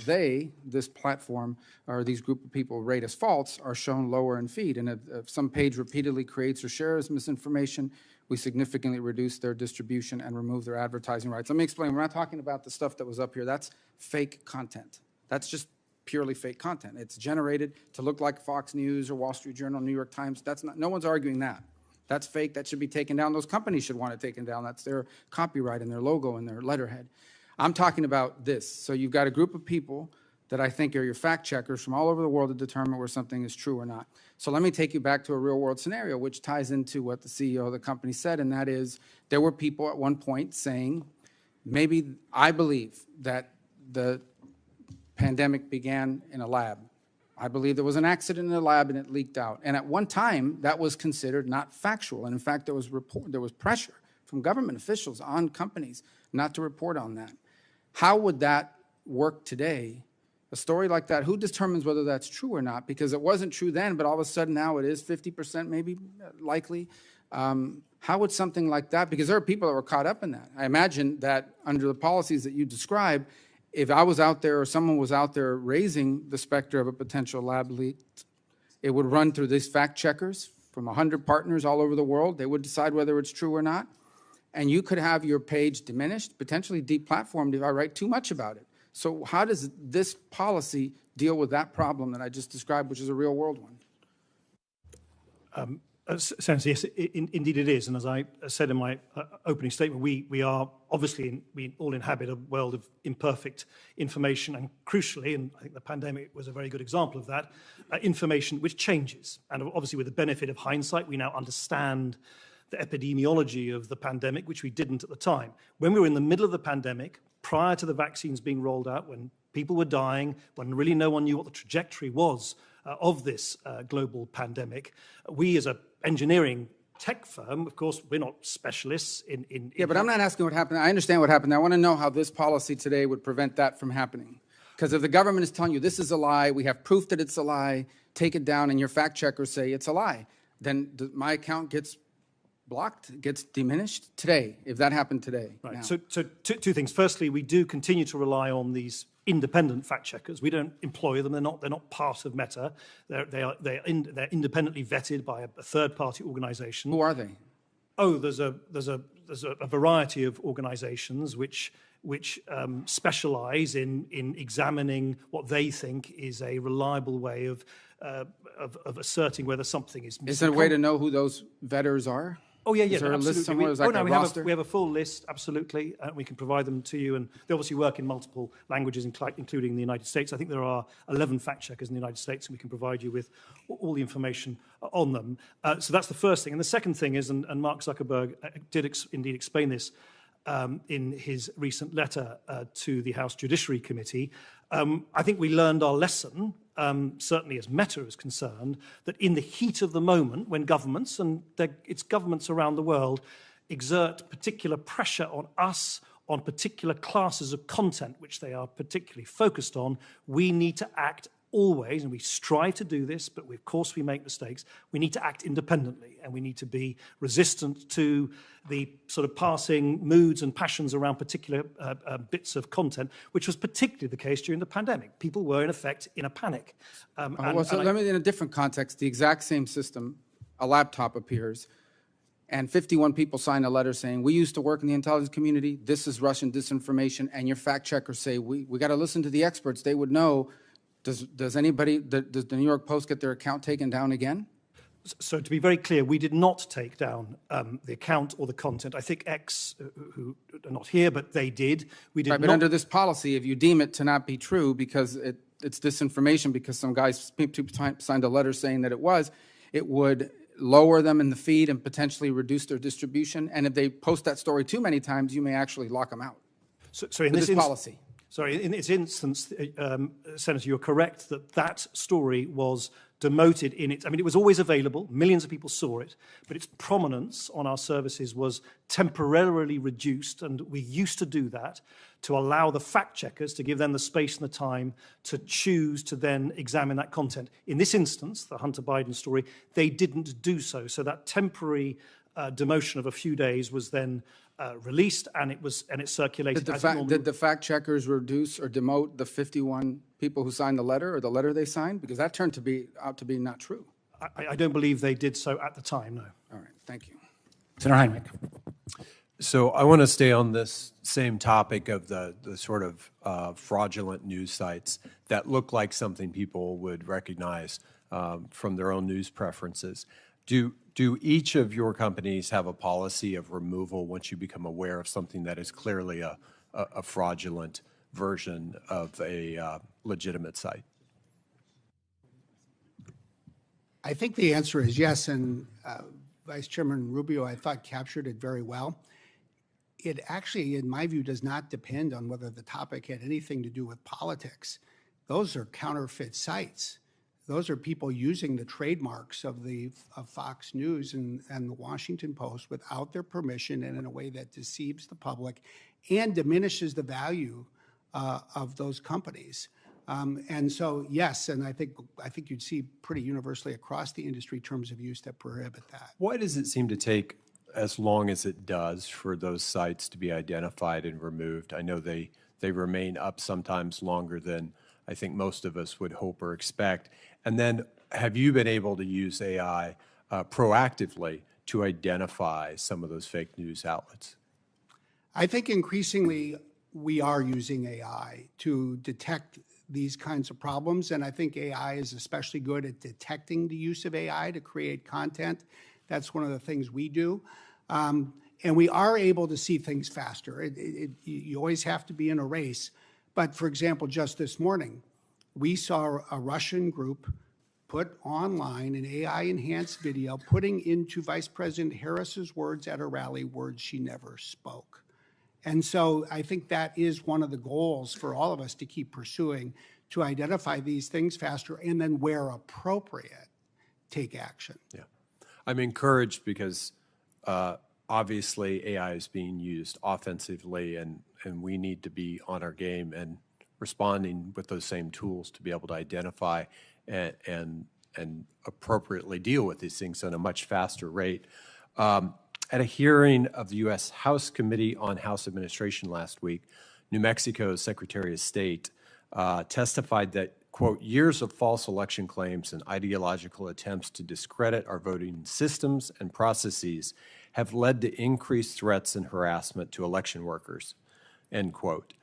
this platform, or these group of people rate as false, are shown lower in feed. And if some page repeatedly creates or shares misinformation, we significantly reduce their distribution and remove their advertising rights. Let me explain. We're not talking about the stuff that was up here. That's fake content. That's just purely fake content. It's generated to look like Fox News or Wall Street Journal, New York Times. That's not, no one's arguing that. That's fake. That should be taken down. Those companies should want it taken down. That's their copyright and their logo and their letterhead. I'm talking about this. So you've got a group of people that I think are your fact checkers from all over the world to determine where something is true or not. So let me take you back to a real world scenario, which ties into what the CEO of the company said, and that is there were people at one point saying, maybe I believe that the pandemic began in a lab. I believe there was an accident in the lab and it leaked out. And at one time, that was considered not factual. And in fact, there was pressure from government officials on companies not to report on that. How would that work today? A story like that, who determines whether that's true or not? Because it wasn't true then, but all of a sudden now it is 50% maybe likely. How would something like that, because there are people that were caught up in that. I imagine that under the policies that you describe, if I was out there or someone was out there raising the specter of a potential lab leak, it would run through these fact checkers from 100 partners all over the world. They would decide whether it's true or not. And you could have your page diminished, potentially deplatformed if I write too much about it. So how does this policy deal with that problem that I just described, which is a real world one? Senator, yes, indeed it is. And as I said in my opening statement, we are obviously, we all inhabit a world of imperfect information and crucially, and I think the pandemic was a very good example of that, information which changes. And obviously with the benefit of hindsight, we now understand the epidemiology of the pandemic, which we didn't at the time. When we were in the middle of the pandemic, prior to the vaccines being rolled out, when People were dying when really no one knew what the trajectory was of this global pandemic. We as an engineering tech firm, of course, we're not specialists in Yeah, but I'm not asking what happened. I understand what happened. I want to know how this policy today would prevent that from happening. Because if the government is telling you this is a lie, we have proof that it's a lie, take it down, and your fact checkers say it's a lie, then my account gets blocked, gets diminished today, if that happened today. Right. Now. So two things. Firstly, we do continue to rely on these independent fact checkers. We don't employ them. They're not part of Meta. They're independently vetted by a third-party organization. Who are they? Oh, there's a variety of organizations which specialize in examining what they think is a reliable way of asserting whether something is missing. Is there a way to know who those vetters are? Oh, yeah, Is there a absolutely. list somewhere? Is like a roster? We have a full list, absolutely. We can provide them to you. And they obviously work in multiple languages, including the United States. I think there are 11 fact-checkers in the United States, and we can provide you with all the information on them. So that's the first thing. And the second thing is, and Mark Zuckerberg did indeed explain this in his recent letter to the House Judiciary Committee, I think we learned our lesson, certainly as Meta is concerned, that in the heat of the moment, when governments, and it's governments around the world, exert particular pressure on us, on particular classes of content which they are particularly focused on, we need to act always, and we strive to do this, but of course we make mistakes. We need to act independently, and we need to be resistant to the sort of passing moods and passions around particular bits of content, which was particularly the case during the pandemic. People were, in effect, in a panic. Let me, in a different context, the exact same system, a laptop appears, and 51 people sign a letter saying, we used to work in the intelligence community, this is Russian disinformation, and your fact checkers say, we got to listen to the experts, they would know. Does the New York Post get their account taken down again? So to be very clear, we did not take down the account or the content. I think X, who are not here, but they did. We did right, but not. under this policy, if you deem it to not be true because it's disinformation because some guys signed a letter saying that it would lower them in the feed and potentially reduce their distribution. And if they post that story too many times, you may actually lock them out. So in this policy. Sorry, in this instance, Senator, you're correct that story was demoted in its, I mean, it was always available, millions of people saw it, but its prominence on our services was temporarily reduced, and we used to do that to allow the fact checkers to give them the space and the time to choose to then examine that content. In this instance, the Hunter Biden story, they didn't do so. So that temporary demotion of a few days was then released, and it circulated. Did the fact checkers reduce or demote the 51 people who signed the letter or the letter they signed? Because that turned out to be not true. I don't believe they did so at the time, no. All right, thank you. Senator Heinrich. So I want to stay on this same topic of the sort of fraudulent news sites that look like something people would recognize from their own news preferences. Do each of your companies have a policy of removal once you become aware of something that is clearly a fraudulent version of a legitimate site? I think the answer is yes, and Vice Chairman Rubio, I thought, captured it very well. It actually, in my view, does not depend on whether the topic had anything to do with politics. Those are counterfeit sites. Those are people using the trademarks of Fox News and the Washington Post without their permission and in a way that deceives the public and diminishes the value of those companies. And so, yes, and I think you'd see pretty universally across the industry terms of use that prohibit that. Why does it seem to take as long as it does for those sites to be identified and removed? I know they remain up sometimes longer than I think most of us would hope or expect. And then have you been able to use AI proactively to identify some of those fake news outlets? I think increasingly we are using AI to detect these kinds of problems, and I think AI is especially good at detecting the use of AI to create content. That's one of the things we do. And we are able to see things faster. You always have to be in a race. But for example, just this morning, we saw a Russian group put online an AI-enhanced video putting into Vice President Harris's words at a rally words she never spoke. And so I think that is one of the goals for all of us to keep pursuing, to identify these things faster and then where appropriate, take action. Yeah. I'm encouraged because obviously AI is being used offensively, and we need to be on our game and responding with those same tools to be able to identify and appropriately deal with these things on a much faster rate. At a hearing of the U.S. House Committee on House Administration last week, New Mexico's Secretary of State testified that, quote, years of false election claims and ideological attempts to discredit our voting systems and processes have led to increased threats and harassment to election workers, end quote.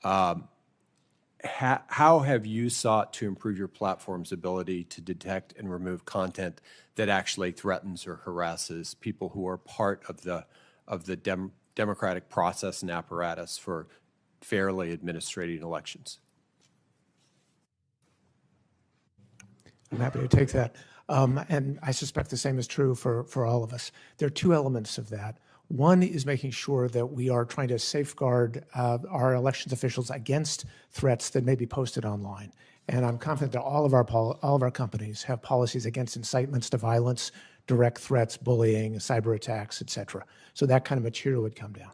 How have you sought to improve your platform's ability to detect and remove content that actually threatens or harasses people who are part of the democratic process and apparatus for fairly administrating elections? I'm happy to take that. And I suspect the same is true for all of us. There are two elements of that. One is making sure that we are trying to safeguard our elections officials against threats that may be posted online. And I'm confident that all of our companies have policies against incitements to violence, direct threats, bullying, cyber attacks, et cetera. So that kind of material would come down.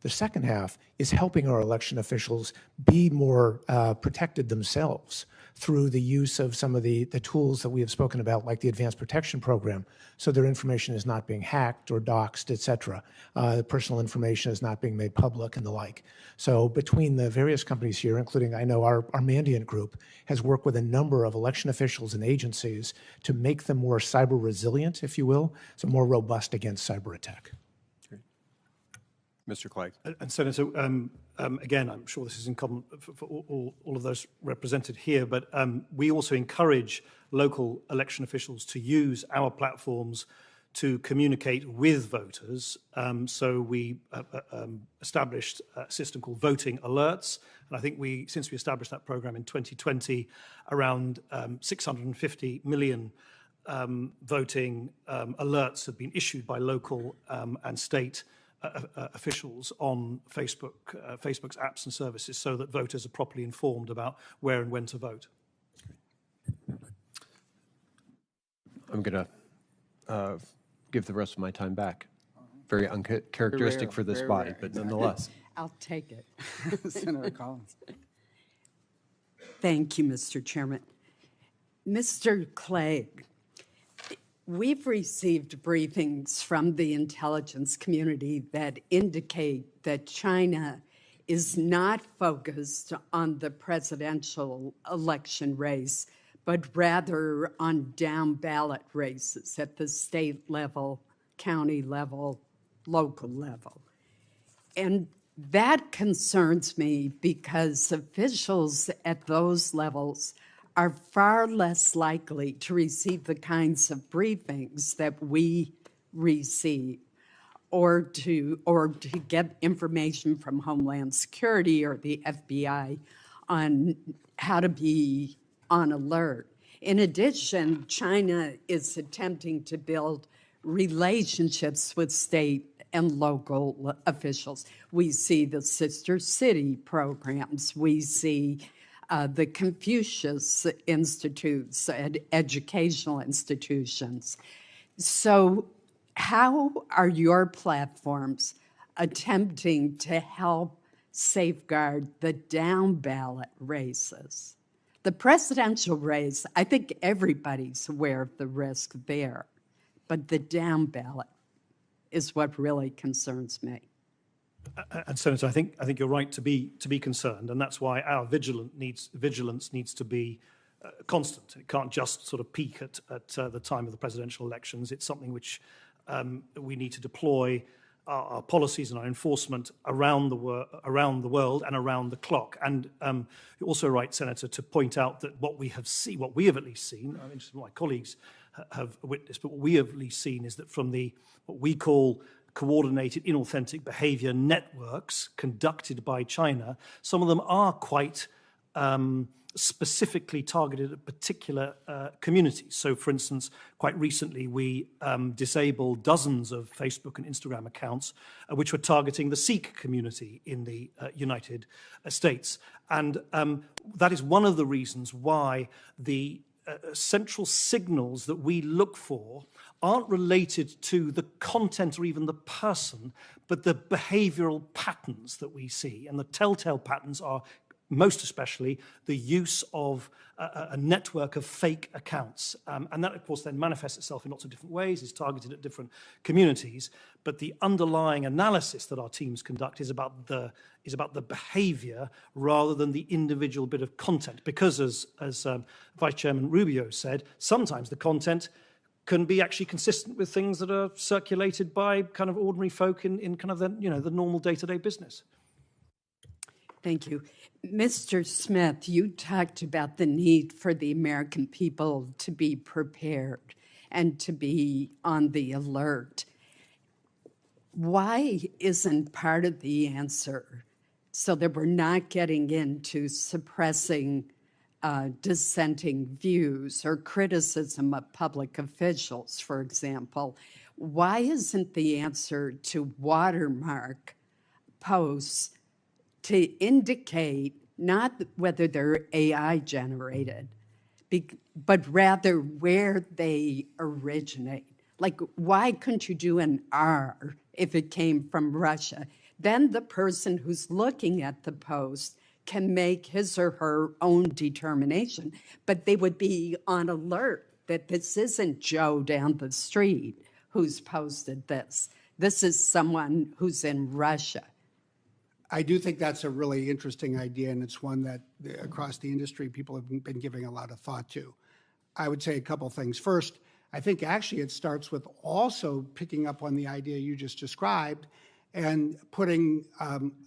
The second half is helping our election officials be more protected themselves through the use of some of the tools that we have spoken about, like the Advanced Protection Program, so their information is not being hacked or doxed, et cetera. Personal information is not being made public and the like. So between the various companies here, including I know our Mandiant group, has worked with a number of election officials and agencies to make them more cyber resilient, if you will, so more robust against cyber attack. Mr. Clegg. And Senator, again, I'm sure this is in common for all of those represented here, but we also encourage local election officials to use our platforms to communicate with voters. So we established a system called Voting Alerts. And I think since we established that program in 2020, around 650 million voting alerts have been issued by local and state officials on Facebook's apps and services, so that voters are properly informed about where and when to vote. I'm going to give the rest of my time back. Very uncharacteristic for this very body, rare, but nonetheless. I'll take it. Senator Collins. Thank you, Mr. Chairman. Mr. Clegg, we've received briefings from the intelligence community that indicate that China is not focused on the presidential election race, but rather on down ballot races at the state level, county level, local level. And that concerns me because officials at those levels are far less likely to receive the kinds of briefings that we receive, or to get information from Homeland Security or the FBI on how to be on alert. In addition, China is attempting to build relationships with state and local officials. We see the sister city programs. We see the Confucius Institutes and educational institutions. So how are your platforms attempting to help safeguard the down ballot races? The presidential race, I think everybody's aware of the risk there, but the down ballot is what really concerns me. And Senator, I think you're right to be concerned, and that's why our vigilance needs to be constant. It can't just sort of peak at the time of the presidential elections. It's something which we need to deploy our policies and our enforcement around the world and around the clock. And you're also right, Senator, to point out that what we have at least seen, I'm interested in what my colleagues have witnessed, but what we have at least seen is that from what we call coordinated inauthentic behavior networks conducted by China, some of them are quite specifically targeted at particular communities. So, for instance, quite recently, we disabled dozens of Facebook and Instagram accounts which were targeting the Sikh community in the United States. And that is one of the reasons why the central signals that we look for aren't related to the content or even the person, but the behavioral patterns that we see. And the telltale patterns are most especially the use of a network of fake accounts. And that, of course, then manifests itself in lots of different ways, is targeted at different communities. But the underlying analysis that our teams conduct is about the behavior rather than the individual bit of content. Because as Vice Chairman Rubio said, sometimes the content can be actually consistent with things that are circulated by kind of ordinary folk in kind of the normal day-to-day business. Thank you. Mr. Smith, you talked about the need for the American people to be prepared and to be on the alert. Why isn't part of the answer so that we're not getting into suppressing dissenting views or criticism of public officials, for example? Why isn't the answer to watermark posts to indicate not whether they're AI generated, but rather where they originate? Like, why couldn't you do an R if it came from Russia? Then the person who's looking at the post can make his or her own determination, but they would be on alert that this isn't Joe down the street who's posted this. This is someone who's in Russia. I do think that's a really interesting idea, and it's one that across the industry people have been giving a lot of thought to. I would say a couple things. First, I think actually it starts with also picking up on the idea you just described and putting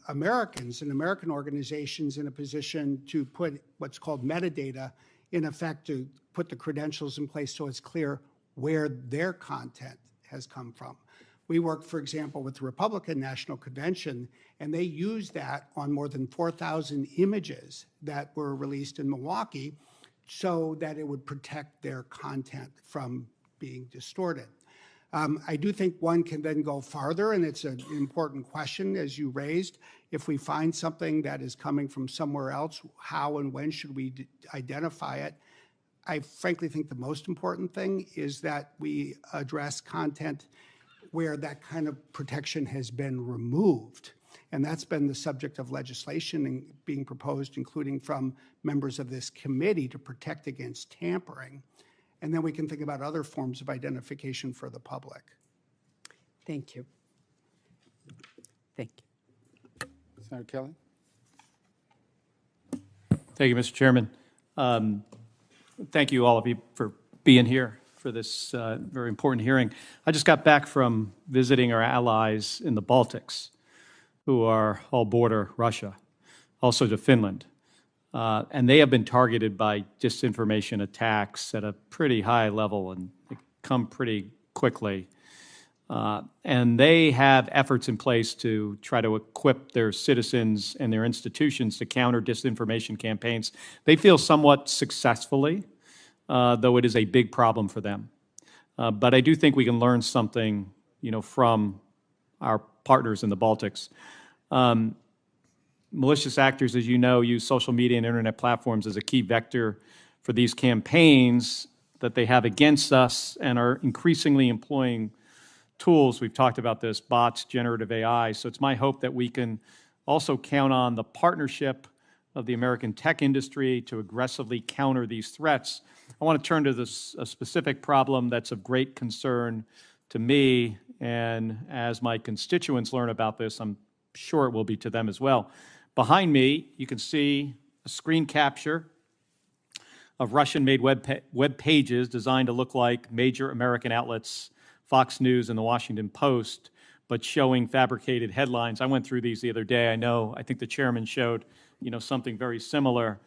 Americans and American organizations in a position to put what's called metadata in effect, to put the credentials in place so it's clear where their content has come from. We worked, for example, with the Republican National Convention, and they used that on more than 4,000 images that were released in Milwaukee so that it would protect their content from being distorted. I do think one can then go farther, and it's an important question, as you raised. If we find something that is coming from somewhere else, how and when should we identify it? I frankly think the most important thing is that we address content where that kind of protection has been removed. And that's been the subject of legislation being proposed, including from members of this committee, to protect against tampering. And then we can think about other forms of identification for the public. Thank you. Thank you. Senator Kelly? Thank you, Mr. Chairman. Thank you, all of you, for being here for this very important hearing. I just got back from visiting our allies in the Baltics, who are all border Russia, also to Finland. And they have been targeted by disinformation attacks at a pretty high level, and they come pretty quickly. And they have efforts in place to try to equip their citizens and their institutions to counter disinformation campaigns. They feel somewhat successfully, though it is a big problem for them. But I do think we can learn something, from our partners in the Baltics. Malicious actors, as you know, use social media and internet platforms as a key vector for these campaigns that they have against us, and are increasingly employing tools. We've talked about this, bots, generative AI. So it's my hope that we can also count on the partnership of the American tech industry to aggressively counter these threats. I want to turn to this a specific problem that's of great concern to me, and as my constituents learn about this, I'm sure it will be to them as well. Behind me, you can see a screen capture of Russian-made web pages designed to look like major American outlets, Fox News and the Washington Post, but showing fabricated headlines. I went through these the other day. I think the chairman showed, something very similar.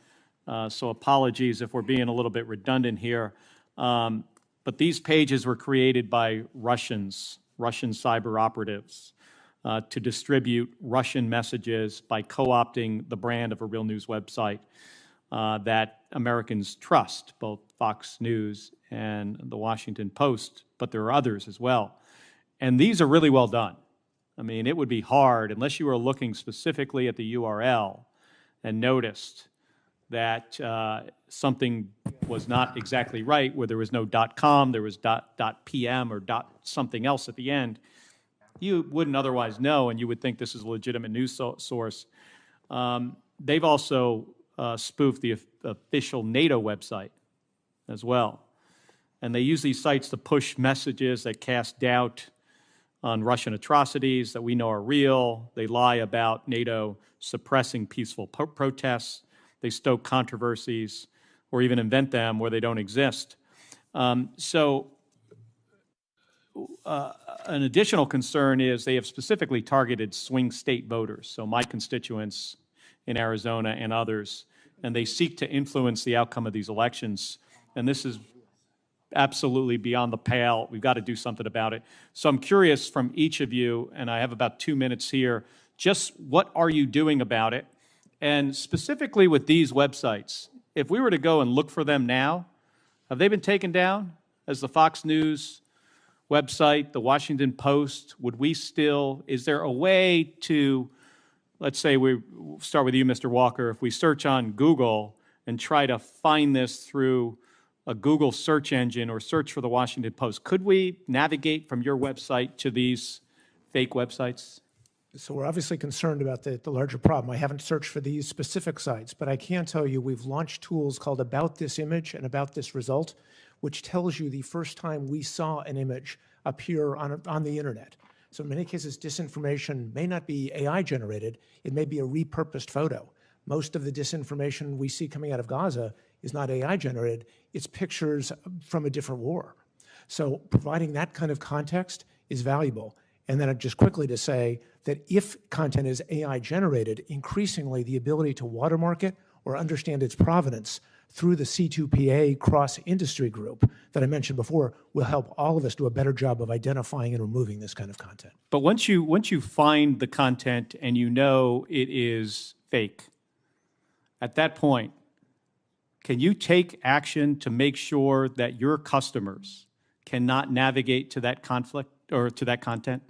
So apologies if we're being a little bit redundant here. But these pages were created by Russian cyber operatives to distribute Russian messages by co-opting the brand of a real news website. that Americans trust, both Fox News and the Washington Post, but there are others as well. And these are really well done. I mean, it would be hard, unless you were looking specifically at the URL and noticed that something was not exactly right, where there was no .com, there was .pm or something else at the end, you wouldn't otherwise know, and you would think this is a legitimate news source. They've also spoofed the official NATO website as well. And they use these sites to push messages that cast doubt on Russian atrocities that we know are real. They lie about NATO suppressing peaceful protests. They stoke controversies or even invent them where they don't exist. So an additional concern is they have specifically targeted swing state voters, so my constituents in Arizona and others, and they seek to influence the outcome of these elections. And this is absolutely beyond the pale. We've got to do something about it. So I'm curious from each of you, and I have about 2 minutes here, just what are you doing about it? And specifically with these websites, if we were to go and look for them now, have they been taken down? As the Fox News website, the Washington Post, would we still, is there a way to, let's say we start with you, Mr. Walker, if we search on Google and try to find this through a Google search engine or search for the Washington Post, could we navigate from your website to these fake websites? So we're obviously concerned about the larger problem. I haven't searched for these specific sites, but I can tell you we've launched tools called About This Image and About This Result, which tells you the first time we saw an image appear on the internet. So in many cases, disinformation may not be AI generated, it may be a repurposed photo. Most of the disinformation we see coming out of Gaza is not AI generated, it's pictures from a different war. So providing that kind of context is valuable. And then just quickly to say that if content is AI generated, increasingly the ability to watermark it or understand its provenance through the C2PA cross-industry group that I mentioned before will help all of us do a better job of identifying and removing this kind of content. But once you find the content and you know it is fake, at that point, can you take action to make sure that your customers cannot navigate to that conflict or to that content?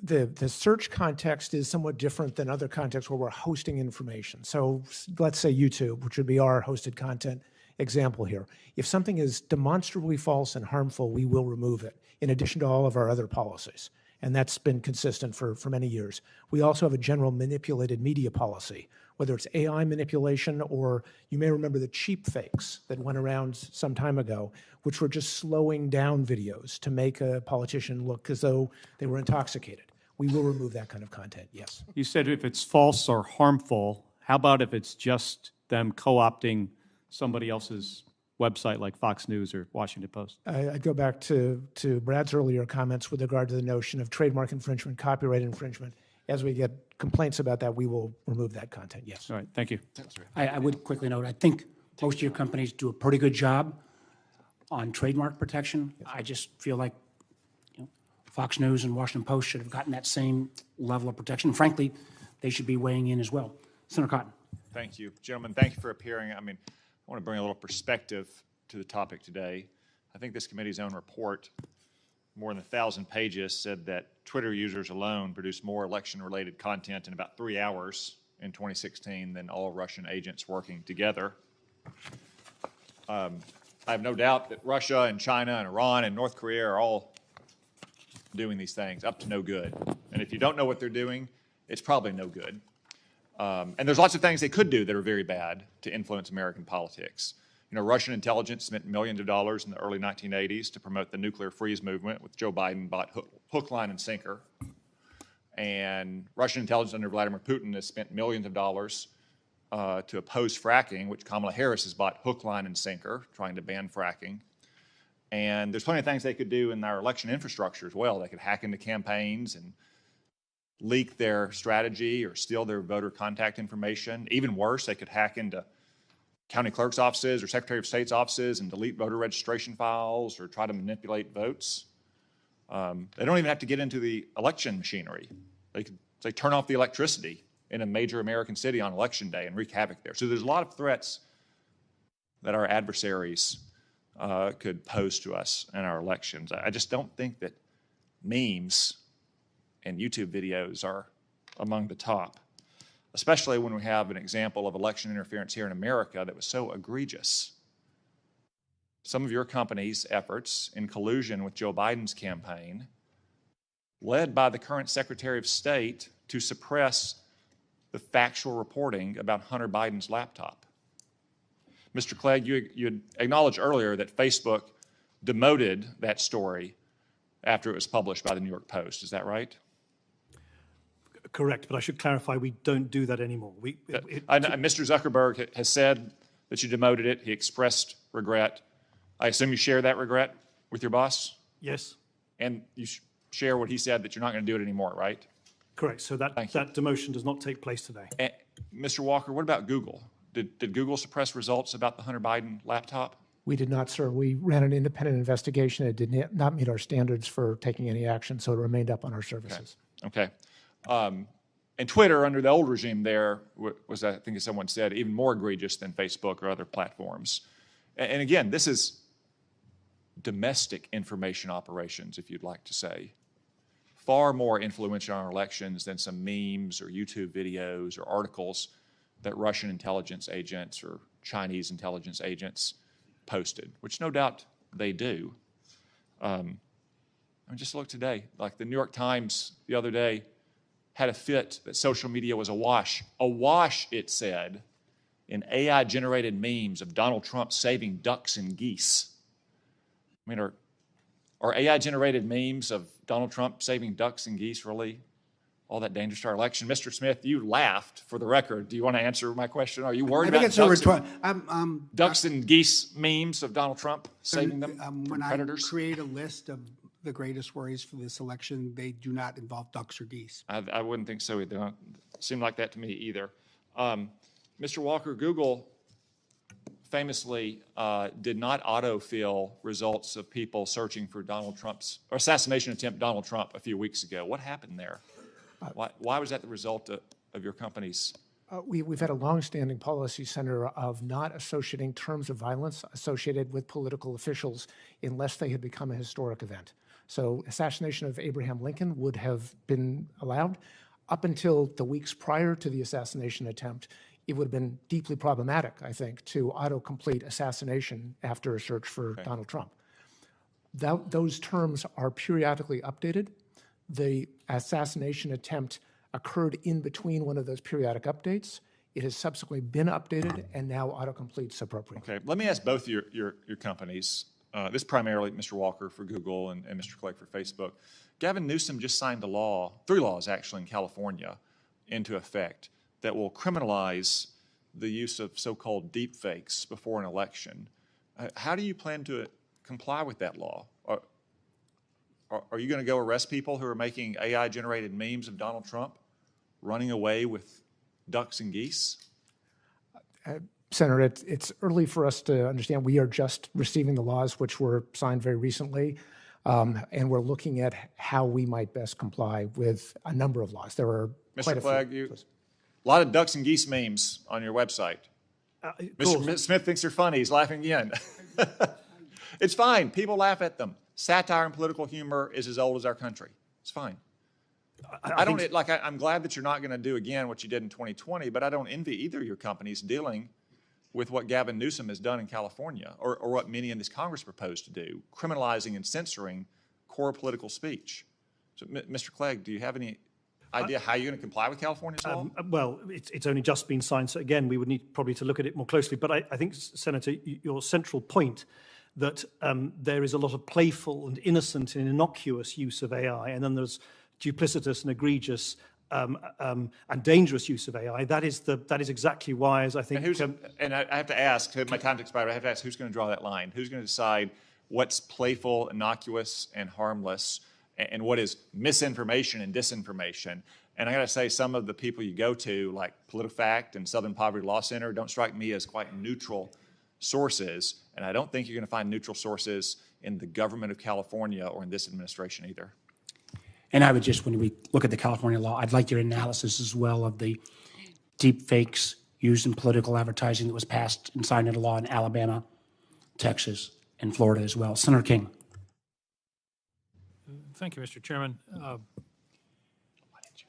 The search context is somewhat different than other contexts where we're hosting information. So let's say YouTube, which would be our hosted content example here. If something is demonstrably false and harmful, we will remove it, in addition to all of our other policies. And that's been consistent for many years. We also have a general manipulated media policy, whether it's AI manipulation or you may remember the cheap fakes that went around some time ago, which were just slowing down videos to make a politician look as though they were intoxicated. We will remove that kind of content, yes. You said if it's false or harmful, how about if it's just them co-opting somebody else's website like Fox News or Washington Post? I'd go back to Brad's earlier comments with regard to the notion of trademark infringement, copyright infringement. As we get complaints about that, we will remove that content, yes. All right, thank you. I would quickly note, I think most of your companies do a pretty good job on trademark protection. I just feel like Fox News and Washington Post should have gotten that same level of protection. Frankly, they should be weighing in as well. Senator Cotton. Thank you. Gentlemen, thank you for appearing. I mean, I want to bring a little perspective to the topic today. I think this committee's own report, more than 1,000 pages, said that Twitter users alone produced more election-related content in about 3 hours in 2016 than all Russian agents working together. I have no doubt that Russia and China and Iran and North Korea are all doing these things up to no good. And if you don't know what they're doing, it's probably no good. And there's lots of things they could do that are very bad to influence American politics. You know, Russian intelligence spent millions of dollars in the early 1980s to promote the nuclear freeze movement, with Joe Biden bought hook, line, and sinker. And Russian intelligence under Vladimir Putin has spent millions of dollars to oppose fracking, which Kamala Harris has bought hook, line, and sinker, trying to ban fracking. And there's plenty of things they could do in our election infrastructure as well. They could hack into campaigns and leak their strategy or steal their voter contact information. Even worse, they could hack into county clerk's offices or Secretary of State's offices and delete voter registration files or try to manipulate votes. They don't even have to get into the election machinery. They could say turn off the electricity in a major American city on election day and wreak havoc there. So there's a lot of threats that our adversaries could pose to us in our elections. I just don't think that memes and YouTube videos are among the top, especially when we have an example of election interference here in America that was so egregious. Some of your company's efforts in collusion with Joe Biden's campaign, led by the current Secretary of State, to suppress the factual reporting about Hunter Biden's laptop. Mr. Clegg, you acknowledged earlier that Facebook demoted that story after it was published by the New York Post. Is that right? Correct, but I should clarify, we don't do that anymore. Mr. Zuckerberg has said that you demoted it. He expressed regret. I assume you share that regret with your boss? Yes. And you share what he said, that you're not going to do it anymore, right? Correct. So that demotion does not take place today. And Mr. Walker, what about Google? Did Google suppress results about the Hunter Biden laptop? We did not, sir. We ran an independent investigation. It did not meet our standards for taking any action, so it remained up on our services. Okay. And Twitter, under the old regime there, was, I think as someone said, even more egregious than Facebook or other platforms. And again, this is domestic information operations, if you'd like to say. Far more influential on our elections than some memes or YouTube videos or articles that Russian intelligence agents or Chinese intelligence agents posted, which no doubt they do. I mean, just look today, like the New York Times the other day had a fit that social media was awash, it said, in AI-generated memes of Donald Trump saving ducks and geese. I mean, are AI-generated memes of Donald Trump saving ducks and geese really all that dangerous to our election? Mr. Smith, you laughed for the record. Do you want to answer my question? Are you worried about ducks and geese memes of Donald Trump saving them from predators? I create a list of the greatest worries for this election, they do not involve ducks or geese. I wouldn't think so. It don't seem like that to me either. Mr. Walker, Google famously did not autofill results of people searching for Donald Trump's or assassination attempt Donald Trump a few weeks ago. What happened there? Why was that the result of your company's? We've had a longstanding policy, Senator, of not associating terms of violence associated with political officials unless they had become a historic event. So assassination of Abraham Lincoln would have been allowed. Up until the weeks prior to the assassination attempt, it would have been deeply problematic, I think, to autocomplete assassination after a search for Donald Trump. Those terms are periodically updated. The assassination attempt occurred in between one of those periodic updates. It has subsequently been updated, and now autocompletes appropriately. Okay, let me ask both your companies. This primarily, Mr. Walker for Google and Mr. Clegg for Facebook. Gavin Newsom just signed a law, 3 laws actually in California, into effect that will criminalize the use of so-called deep fakes before an election. How do you plan to comply with that law? Are you going to go arrest people who are making AI-generated memes of Donald Trump running away with ducks and geese? Senator, it's early for us to understand. We are just receiving the laws which were signed very recently, and we're looking at how we might best comply with a number of laws. There are quite Mr. Clegg, a lot of ducks and geese memes on your website. Mr. Smith thinks they're funny. He's laughing again. It's fine. People laugh at them. Satire and political humor is as old as our country. It's fine. I'm glad that you're not going to do again what you did in 2020, but I don't envy either of your companies dealing with what Gavin Newsom has done in California or what many in this Congress propose to do, criminalizing and censoring core political speech. So, Mr. Clegg, do you have any idea how you're going to comply with California's law? Well, it's only just been signed, so again, we would need probably to look at it more closely. But I think, Senator, your central point that there is a lot of playful and innocent and innocuous use of AI, and then there's duplicitous and egregious and dangerous use of AI. That is exactly why, as I think. And I have to ask, my time's expired, I have to ask who's going to draw that line? Who's going to decide what's playful, innocuous, and harmless, and what is misinformation and disinformation? And I got to say, some of the people you go to, like PolitiFact and Southern Poverty Law Center, don't strike me as quite neutral sources. And I don't think you're going to find neutral sources in the government of California or in this administration either. And I would just, when we look at the California law, I'd like your analysis as well of the deep fakes used in political advertising that was passed and signed into law in Alabama, Texas, and Florida as well. Senator King. Thank you, Mr. Chairman.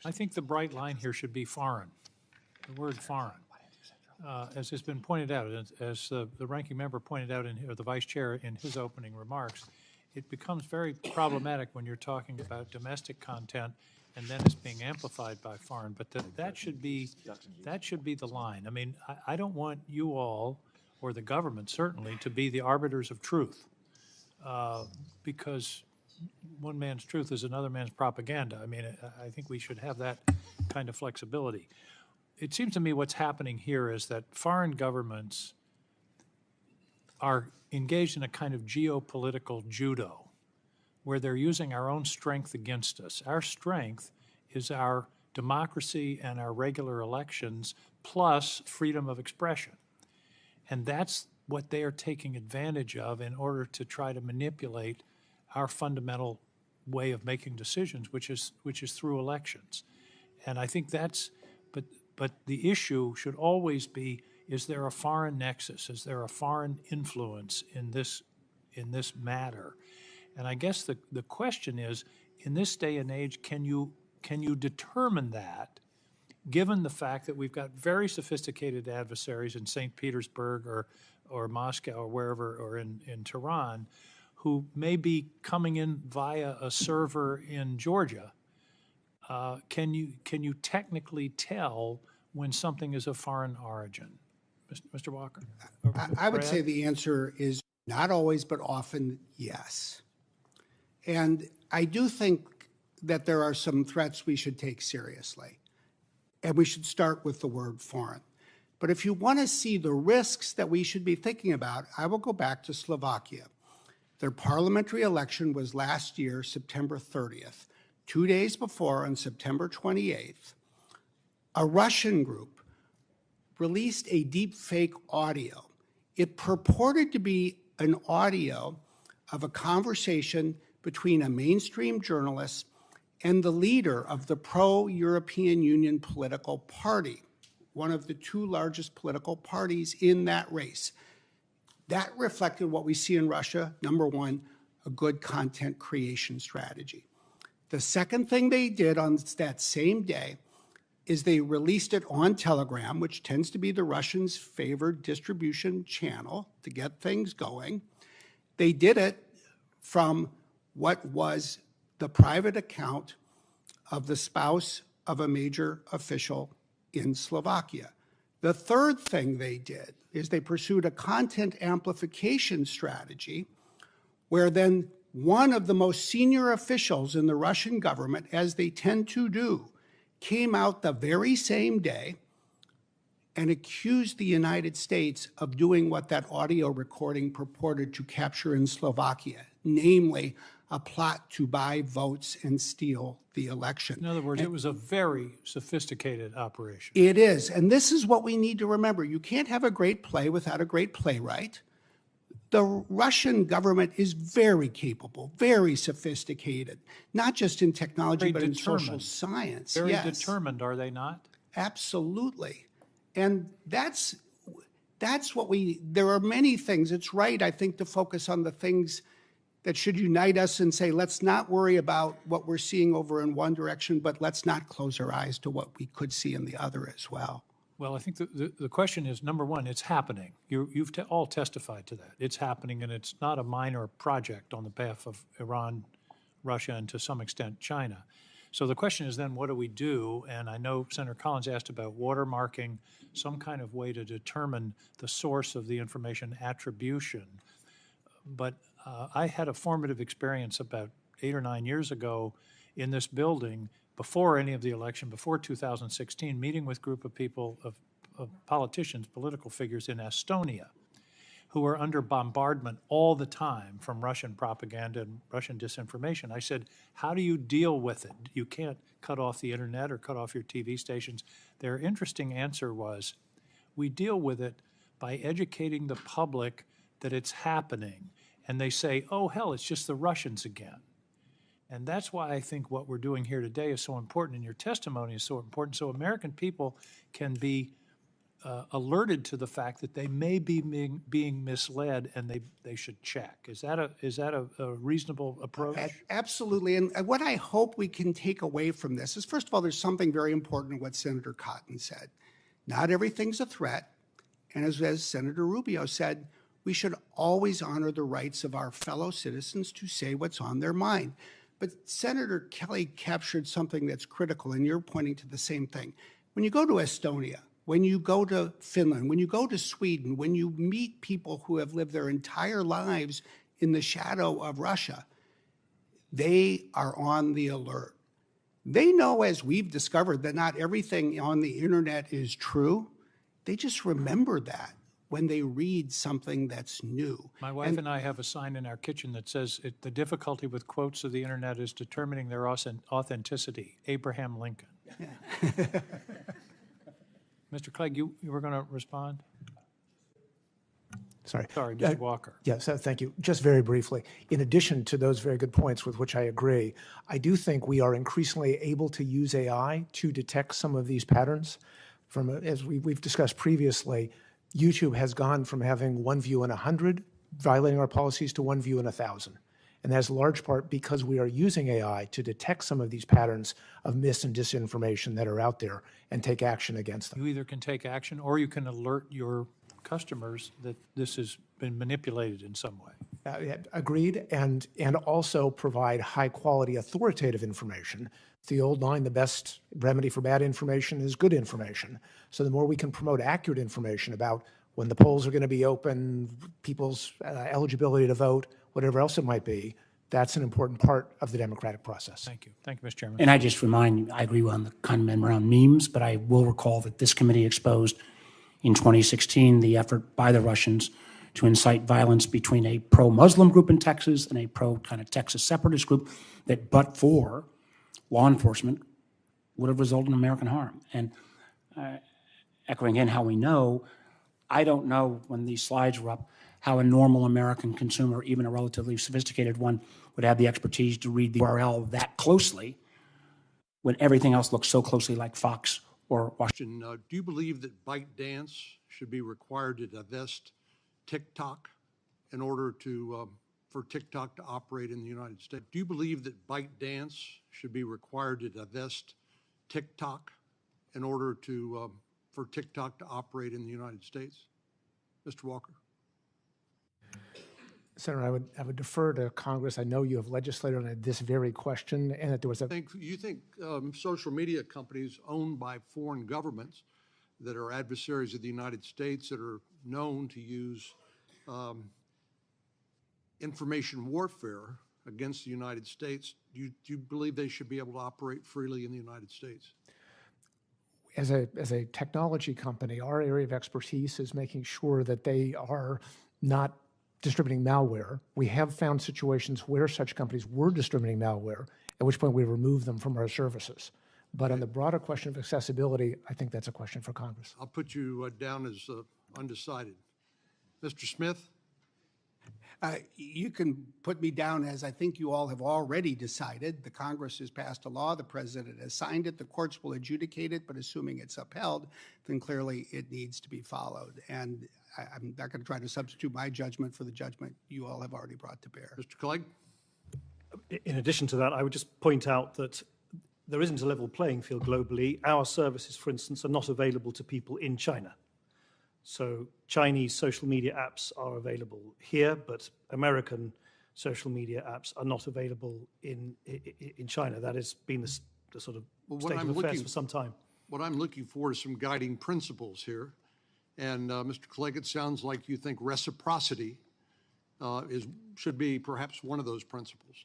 I think the bright line here should be foreign, the word foreign. As has been pointed out, as the ranking member pointed out, or the vice chair in his opening remarks, it becomes very problematic when you're talking about domestic content and then it's being amplified by foreign. But that should be the line. I mean, I don't want you all, or the government certainly, to be the arbiters of truth, because one man's truth is another man's propaganda. I mean, I think we should have that kind of flexibility. It seems to me what's happening here is that foreign governments are engaged in a kind of geopolitical judo, where they're using our own strength against us. Our strength is our democracy and our regular elections, plus freedom of expression. And that's what they are taking advantage of in order to try to manipulate our fundamental way of making decisions, which is through elections. And I think that's, but the issue should always be, is there a foreign nexus? Is there a foreign influence in this matter? And I guess the question is, in this day and age, can you determine that, given the fact that we've got very sophisticated adversaries in St. Petersburg or Moscow or wherever, or in Tehran, who may be coming in via a server in Georgia? Can you technically tell when something is of foreign origin? Mr. Walker? I would say the answer is not always, but often yes. And I do think that there are some threats we should take seriously. And we should start with the word foreign. But if you want to see the risks that we should be thinking about, I will go back to Slovakia. Their parliamentary election was last year, September 30th. 2 days before, on September 28th, a Russian group released a deep fake audio. It purported to be an audio of a conversation between a mainstream journalist and the leader of the pro-European Union political party, one of the two largest political parties in that race. That reflected what we see in Russia, number one, a good content creation strategy. The second thing they did on that same day is they released it on Telegram, which tends to be the Russians' favored distribution channel to get things going. They did it from what was the private account of the spouse of a major official in Slovakia. The third thing they did is they pursued a content amplification strategy where then one of the most senior officials in the Russian government, as they tend to do, came out the very same day and accused the United States of doing what that audio recording purported to capture in Slovakia, namely a plot to buy votes and steal the election. In other words, it was a very sophisticated operation. It is, and this is what we need to remember. You can't have a great play without a great playwright. The Russian government is very capable, very sophisticated, not just in technology, but in social science. Very yes. determined, are they not? Absolutely. And that's what there are many things. It's right, I think, to focus on the things that should unite us and say, let's not worry about what we're seeing over in one direction, but let's not close our eyes to what we could see in the other as well. Well, I think the question is, number one, it's happening. You've all testified to that. It's happening, and it's not a minor project on the behalf of Iran, Russia, and to some extent China. So the question is then, what do we do? And I know Senator Collins asked about watermarking, some kind of way to determine the source of the information attribution. But I had a formative experience about 8 or 9 years ago in this building, before any of the election, before 2016, meeting with a group of people, of politicians, political figures in Estonia, who are under bombardment all the time from Russian propaganda and Russian disinformation. I said, how do you deal with it? You can't cut off the internet or cut off your TV stations. Their interesting answer was, we deal with it by educating the public that it's happening. And they say, oh, hell, it's just the Russians again. And that's why I think what we're doing here today is so important, and your testimony is so important, so American people can be alerted to the fact that they may be being misled and they should check. Is that a reasonable approach? Absolutely. And what I hope we can take away from this is, first of all, there's something very important in what Senator Cotton said. Not everything's a threat. And as Senator Rubio said, we should always honor the rights of our fellow citizens to say what's on their mind. But Senator Kelly captured something that's critical, and you're pointing to the same thing. When you go to Estonia, when you go to Finland, when you go to Sweden, when you meet people who have lived their entire lives in the shadow of Russia, they are on the alert. They know, as we've discovered, that not everything on the internet is true. They just remember that when they read something that's new. My wife and I have a sign in our kitchen that says the difficulty with quotes of the internet is determining their authenticity. Abraham Lincoln. Mr. Clegg, you were going to respond? Sorry. Sorry, Mr. Walker. Yes, thank you. Just very briefly, in addition to those very good points with which I agree, I do think we are increasingly able to use AI to detect some of these patterns. As we've discussed previously, YouTube has gone from having one view in 100 violating our policies to one view in 1,000. And that's large part because we are using AI to detect some of these patterns of mis and disinformation that are out there and take action against them. You either can take action or you can alert your customers that this has been manipulated in some way. Agreed, and also provide high-quality authoritative information. The old line, the best remedy for bad information is good information. So the more we can promote accurate information about when the polls are going to be open, people's eligibility to vote, whatever else it might be, that's an important part of the democratic process. Thank you. Thank you, Mr. Chairman. And I just remind you, I agree on the comment around memes, but I will recall that this committee exposed in 2016 the effort by the Russians to incite violence between a pro-Muslim group in Texas and a pro-kind of Texas separatist group that, but for law enforcement, would have resulted in American harm. And echoing again how we know, I don't know when these slides were up how a normal American consumer, even a relatively sophisticated one, would have the expertise to read the URL that closely when everything else looks so closely like Fox or Washington. Do you believe that ByteDance should be required to divest TikTok in order to for TikTok to operate in the United States? Do you believe that ByteDance should be required to divest TikTok in order to for TikTok to operate in the United States? Mr. Walker. Senator, I would defer to Congress. I know you have legislated on this very question, and that there was a. You think social media companies owned by foreign governments that are adversaries of the United States that are known to use information warfare against the United States, do you believe they should be able to operate freely in the United States? As a technology company, our area of expertise is making sure that they are not distributing malware. We have found situations where such companies were distributing malware, at which point we removed them from our services. But on the broader question of accessibility, I think that's a question for Congress. I'll put you down as undecided. Mr. Smith? You can put me down as I think you all have already decided. The Congress has passed a law, the president has signed it, the courts will adjudicate it, but assuming it's upheld, then clearly it needs to be followed. And I'm not going to try to substitute my judgment for the judgment you all have already brought to bear. Mr. Clegg? In addition to that, I would just point out that there isn't a level playing field globally. Our services, for instance, are not available to people in China. So Chinese social media apps are available here, but American social media apps are not available in China. That has been the sort of state of affairs for some time. What I'm looking for is some guiding principles here. And Mr. Clegg, it sounds like you think reciprocity should be perhaps one of those principles.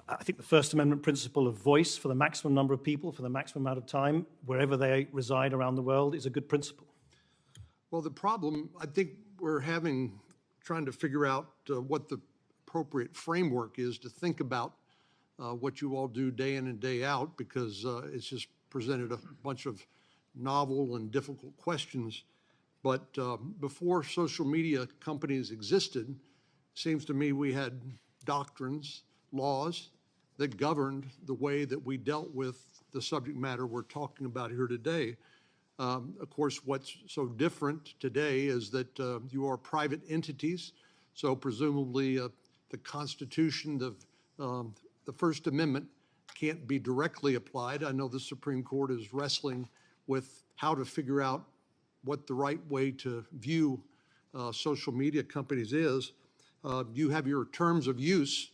I think the First Amendment principle of voice for the maximum number of people, for the maximum amount of time, wherever they reside around the world, is a good principle. Well, the problem, I think we're trying to figure out what the appropriate framework is to think about what you all do day in and day out, because it's just presented a bunch of novel and difficult questions. But before social media companies existed, it seems to me we had doctrines, laws, that governed the way that we dealt with the subject matter we're talking about here today. Of course, what's so different today is that you are private entities, so presumably the Constitution, the First Amendment can't be directly applied. I know the Supreme Court is wrestling with how to figure out what the right way to view social media companies is. You have your terms of use,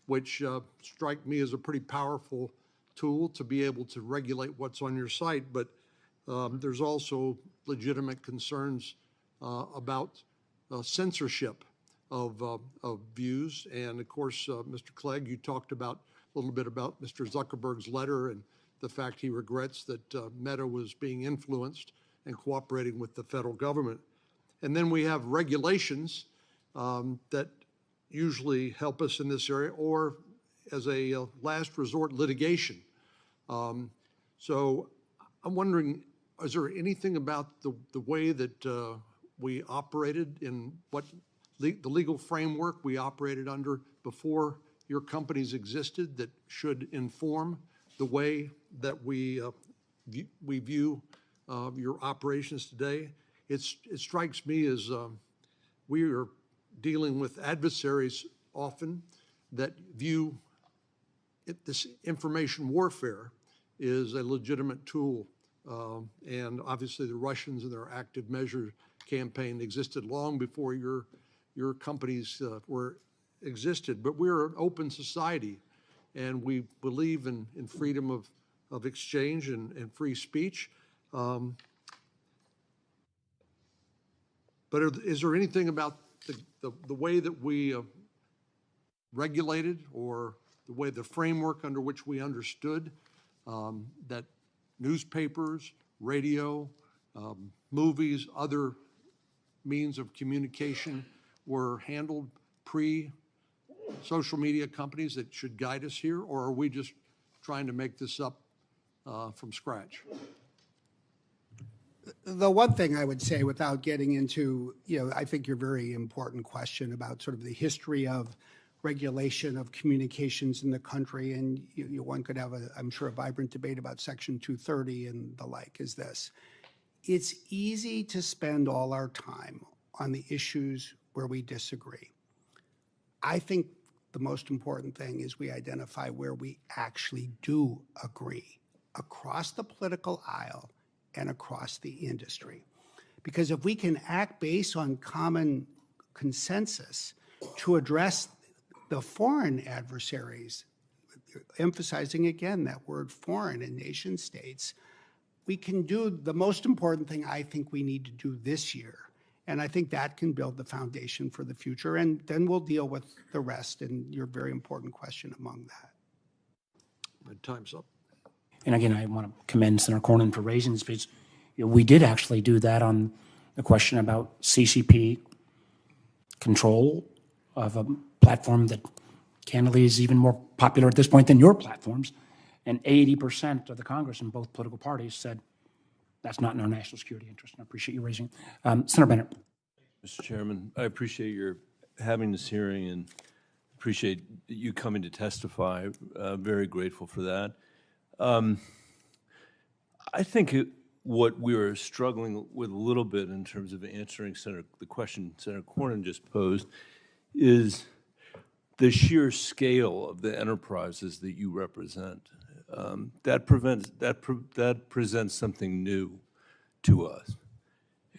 which strike me as a pretty powerful tool to be able to regulate what's on your site, but there's also legitimate concerns about censorship of views. And of course, Mr. Clegg, you talked about a little bit about Mr. Zuckerberg's letter and the fact he regrets that Meta was being influenced and cooperating with the federal government. And then we have regulations that usually help us in this area, or as a last resort, litigation. So I'm wondering, is there anything about the way that we operated in what the legal framework we operated under before your companies existed that should inform the way that we view your operations today? It strikes me as we are dealing with adversaries often that view this information warfare is a legitimate tool. And obviously the Russians and their active measure campaign existed long before your companies existed. But we're an open society, and we believe in freedom of exchange and free speech. But is there anything about the way that we regulated, or the way, the framework under which we understood that newspapers, radio, movies, other means of communication were handled pre-social media companies that should guide us here? Or are we just trying to make this up from scratch? The one thing I would say, without getting into, I think your very important question about sort of the history of regulation of communications in the country, and one could have, I'm sure, a vibrant debate about Section 230 and the like, is this. It's easy to spend all our time on the issues where we disagree. I think the most important thing is we identify where we actually do agree across the political aisle and across the industry. Because if we can act based on common consensus to address the foreign adversaries, emphasizing again that word foreign and nation states, we can do the most important thing I think we need to do this year. And I think that can build the foundation for the future. And then we'll deal with the rest, and your very important question among that. My time's up. And again, I want to commend Senator Cornyn for raising this, because we did actually do that on the question about CCP control of a platform that candidly is even more popular at this point than your platforms. And 80% of the Congress in both political parties said that's not in our national security interest. And I appreciate you raising it. Senator Bennett. Mr. Chairman, I appreciate your having this hearing and appreciate you coming to testify. Very grateful for that. I think what we were struggling with a little bit in terms of answering the question Senator Cornyn just posed is the sheer scale of the enterprises that you represent. That presents something new to us.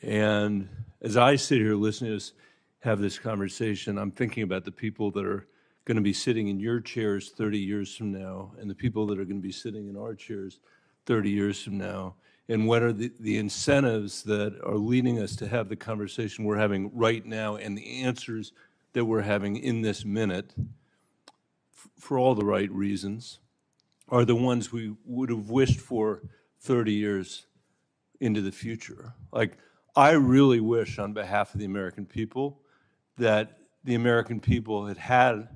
And as I sit here listening to us have this conversation, I'm thinking about the people that are going to be sitting in your chairs 30 years from now, and the people that are going to be sitting in our chairs 30 years from now, and what are the incentives that are leading us to have the conversation we're having right now and the answers that we're having in this minute, for all the right reasons, are the ones we would have wished for 30 years into the future. Like, I really wish on behalf of the American people that the American people had had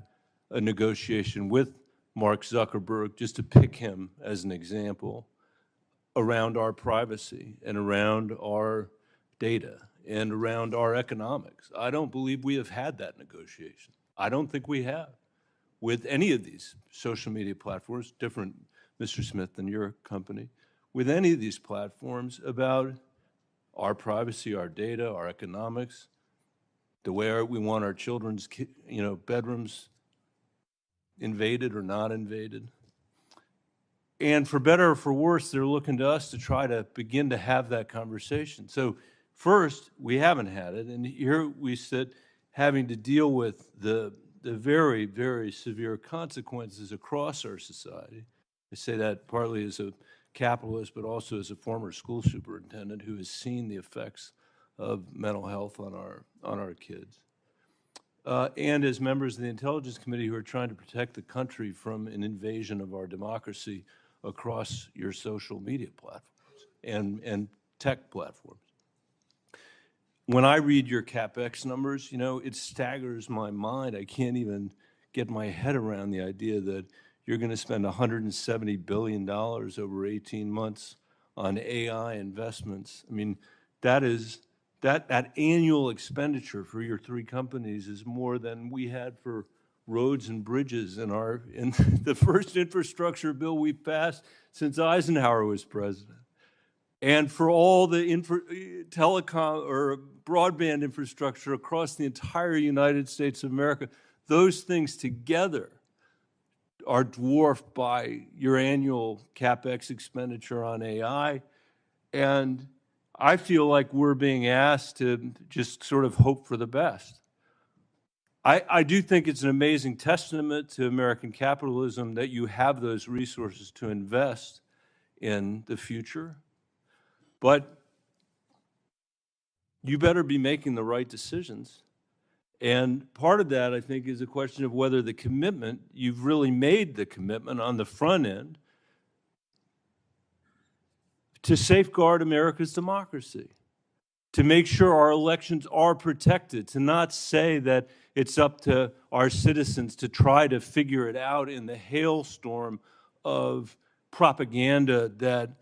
a negotiation with Mark Zuckerberg, just to pick him as an example, around our privacy and around our data and around our economics. I don't believe we have had that negotiation. I don't think we have. with any of these social media platforms, different, Mr. Smith, than your company, with any of these platforms about our privacy, our data, our economics, the way we want our children's, bedrooms invaded or not invaded. And for better or for worse, they're looking to us to try to begin to have that conversation. So first, we haven't had it, and here we sit having to deal with the very, very severe consequences across our society. I say that partly as a capitalist, but also as a former school superintendent who has seen the effects of mental health on our kids. And as members of the Intelligence Committee who are trying to protect the country from an invasion of our democracy across your social media platforms and tech platforms. When I read your CapEx numbers, it staggers my mind. I can't even get my head around the idea that you're going to spend $170 billion over 18 months on AI investments. I mean, that annual expenditure for your three companies is more than we had for roads and bridges in the first infrastructure bill we passed since Eisenhower was president. And for all the telecom or broadband infrastructure across the entire United States of America, those things together are dwarfed by your annual CapEx expenditure on AI. And I feel like we're being asked to just sort of hope for the best. I do think it's an amazing testament to American capitalism that you have those resources to invest in the future. But you better be making the right decisions. And part of that, I think, is a question of whether the commitment, you've really made the commitment on the front end to safeguard America's democracy, to make sure our elections are protected, to not say that it's up to our citizens to try to figure it out in the hailstorm of propaganda that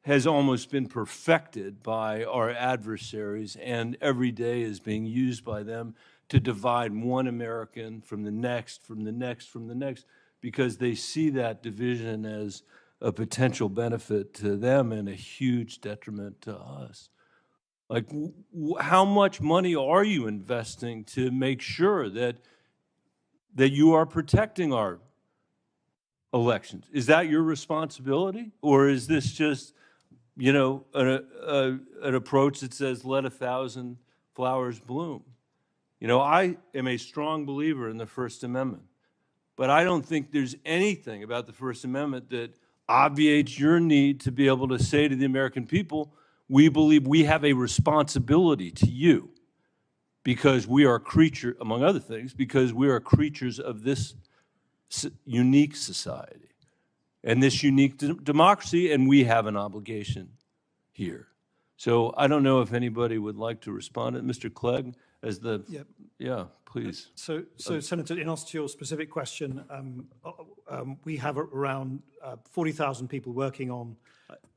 has almost been perfected by our adversaries and every day is being used by them to divide one American from the next, from the next, from the next, because they see that division as a potential benefit to them and a huge detriment to us. Like, how much money are you investing to make sure that you are protecting our elections? Is that your responsibility? Or is this just, an approach that says, let 1,000 flowers bloom? I am a strong believer in the First Amendment, but I don't think there's anything about the First Amendment that obviates your need to be able to say to the American people, we believe we have a responsibility to you because we are among other things, because we are creatures of this unique society and this unique democracy, and we have an obligation here. So I don't know if anybody would like to respond. Mr. Clegg, as the, yeah, please. So Senator, in answer to your specific question, we have around 40,000 people working on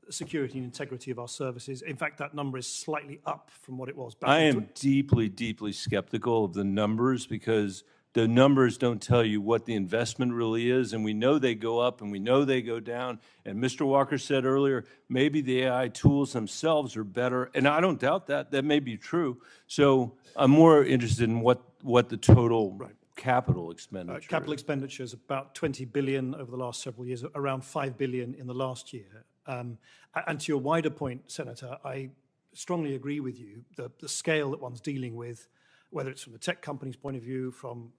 security and integrity of our services. In fact, that number is slightly up from what it was back. I am deeply, deeply skeptical of the numbers because the numbers don't tell you what the investment really is, and we know they go up and we know they go down. And Mr. Walker said earlier, maybe the AI tools themselves are better, and I don't doubt that. That may be true. So I'm more interested in what the total capital expenditure Capital expenditure is about $20 billion over the last several years, around $5 billion in the last year. And to your wider point, Senator, I strongly agree with you. The scale that one's dealing with, whether it's from the tech company's point of view, from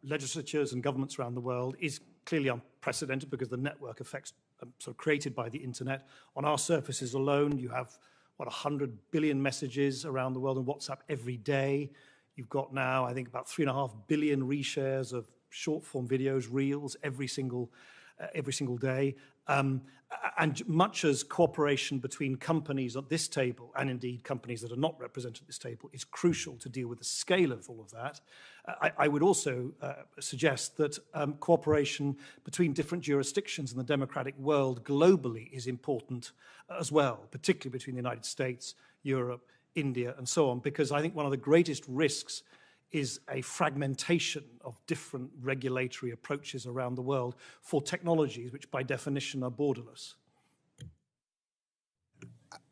legislatures and governments around the world, is clearly unprecedented because the network effects sort of created by the internet. On our surfaces alone, you have, 100 billion messages around the world on WhatsApp every day. You've got now, I think, about 3.5 billion reshares of short-form videos, reels, every single day. And much as cooperation between companies at this table, and indeed companies that are not represented at this table, is crucial to deal with the scale of all of that, I would also suggest that cooperation between different jurisdictions in the democratic world globally is important as well, particularly between the United States, Europe, India, and so on, because I think one of the greatest risks is a fragmentation of different regulatory approaches around the world for technologies which by definition are borderless.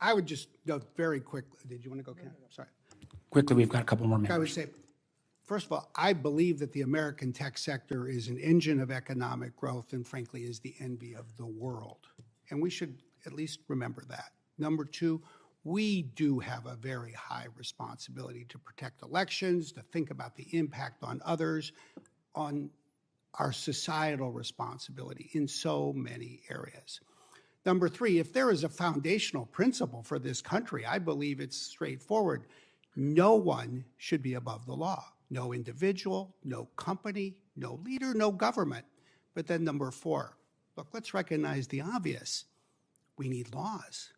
I would just note very quickly, did you want to go, Ken? Sorry. Quickly, we've got a couple more I would members. say, first of all, I believe that the American tech sector is an engine of economic growth and frankly is the envy of the world. And we should at least remember that. Number two, we do have a very high responsibility to protect elections, to think about the impact on others, on our societal responsibility in so many areas. Number three, if there is a foundational principle for this country, I believe it's straightforward. No one should be above the law. No individual, no company, no leader, no government. But then number four, look, let's recognize the obvious. We need laws.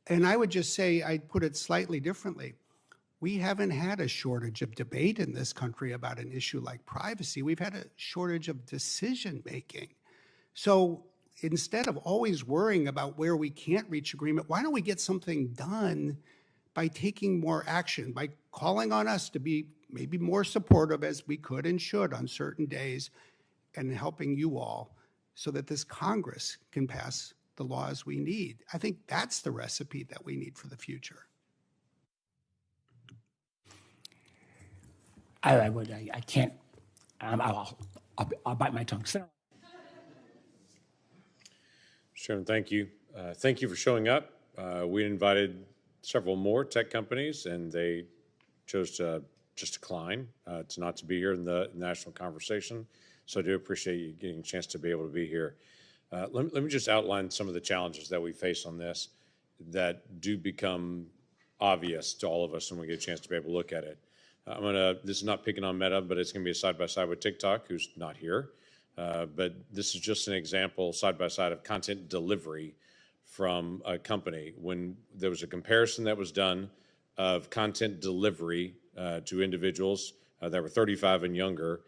And I would just say, I'd put it slightly differently. We haven't had a shortage of debate in this country about an issue like privacy. We've had a shortage of decision making. So instead of always worrying about where we can't reach agreement, why don't we get something done by taking more action, by calling on us to be maybe more supportive as we could and should on certain days, and helping you all so that this Congress can pass the laws we need. I think that's the recipe that we need for the future. I can't, I'll bite my tongue. Senator. Chairman, thank you. Thank you for showing up. We invited several more tech companies, and they chose to just decline to not to be here in the national conversation. So I do appreciate you getting a chance to be able to be here. Let me just outline some of the challenges that we face on this that do become obvious to all of us when we get a chance to be able to look at it. This is not picking on Meta, but it's going to be a side-by-side with TikTok, who's not here. But this is just an example, side-by-side, of content delivery from a company. When there was a comparison that was done of content delivery to individuals that were 35 and younger,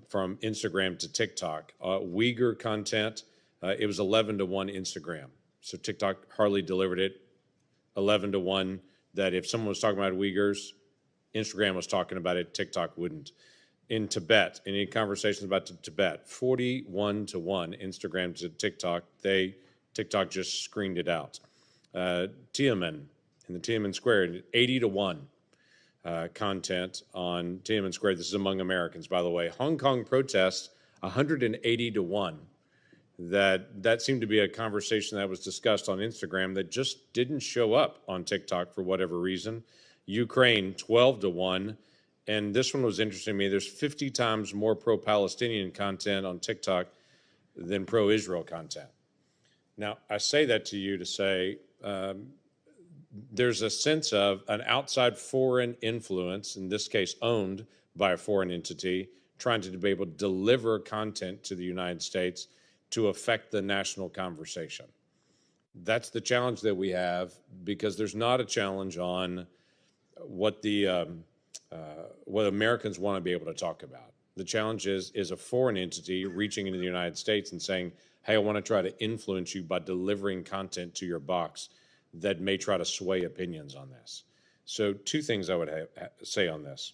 from Instagram to TikTok. Uyghur content, it was 11-to-1 Instagram. So TikTok hardly delivered it. 11-to-1, that if someone was talking about Uyghurs, Instagram was talking about it, TikTok wouldn't. In Tibet, any conversations about Tibet, 41-to-1 Instagram to TikTok, TikTok just screened it out. Tiananmen, in the Tiananmen Square, 80-to-1. Content on Tiananmen Square. This is among Americans, by the way. Hong Kong protests, 180-to-1. That seemed to be a conversation that was discussed on Instagram that just didn't show up on TikTok for whatever reason. Ukraine, 12-to-1. And this one was interesting to me. There's 50 times more pro-Palestinian content on TikTok than pro-Israel content. Now, I say that to you to say, there's a sense of an outside foreign influence, in this case owned by a foreign entity, trying to be able to deliver content to the United States to affect the national conversation. That's the challenge that we have, because there's not a challenge on what what Americans want to be able to talk about. The challenge is a foreign entity reaching into the United States and saying, hey, I want to try to influence you by delivering content to your box that may try to sway opinions on this. So two things I would say on this.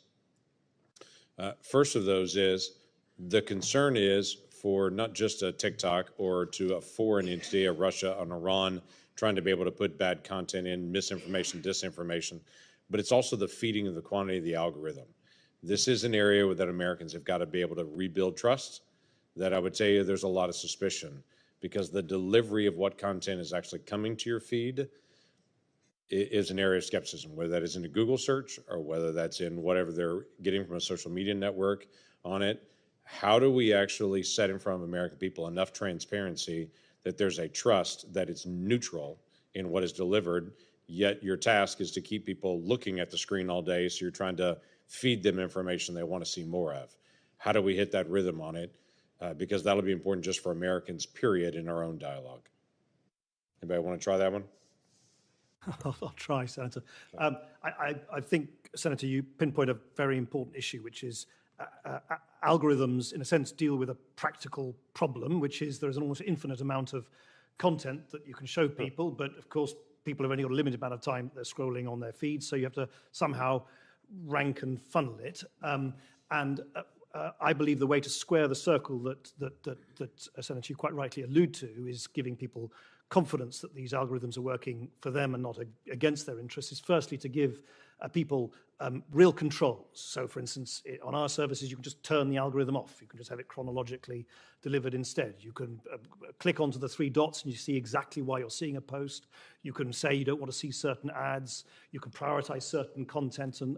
First of those is the concern is for not just a TikTok or to a foreign entity, a Russia, an Iran, trying to be able to put bad content in, misinformation, disinformation, but it's also the feeding of the quantity of the algorithm. This is an area that Americans have got to be able to rebuild trust, that I would tell you there's a lot of suspicion, because the delivery of what content is actually coming to your feed is an area of skepticism, whether that is in a Google search or whether that's in whatever they're getting from a social media network on it. How do we actually set in front of American people enough transparency that there's a trust that it's neutral in what is delivered, yet your task is to keep people looking at the screen all day, so you're trying to feed them information they want to see more of? How do we hit that rhythm on it? Because that'll be important just for Americans, period, in our own dialogue. Anybody want to try that one? I'll try, Senator. I think, Senator, you pinpoint a very important issue, which is algorithms, in a sense, deal with a practical problem, which is there's an almost infinite amount of content that you can show people, but of course, people have only got a limited amount of time they're scrolling on their feeds, so you have to somehow rank and funnel it. I believe the way to square the circle that Senator, you quite rightly allude to is giving people confidence that these algorithms are working for them and not against their interests is firstly to give people real controls. So for instance, on our services, you can just turn the algorithm off. You can just have it chronologically delivered instead. You can click onto the 3 dots and you see exactly why you're seeing a post. You can say you don't want to see certain ads. You can prioritize certain content and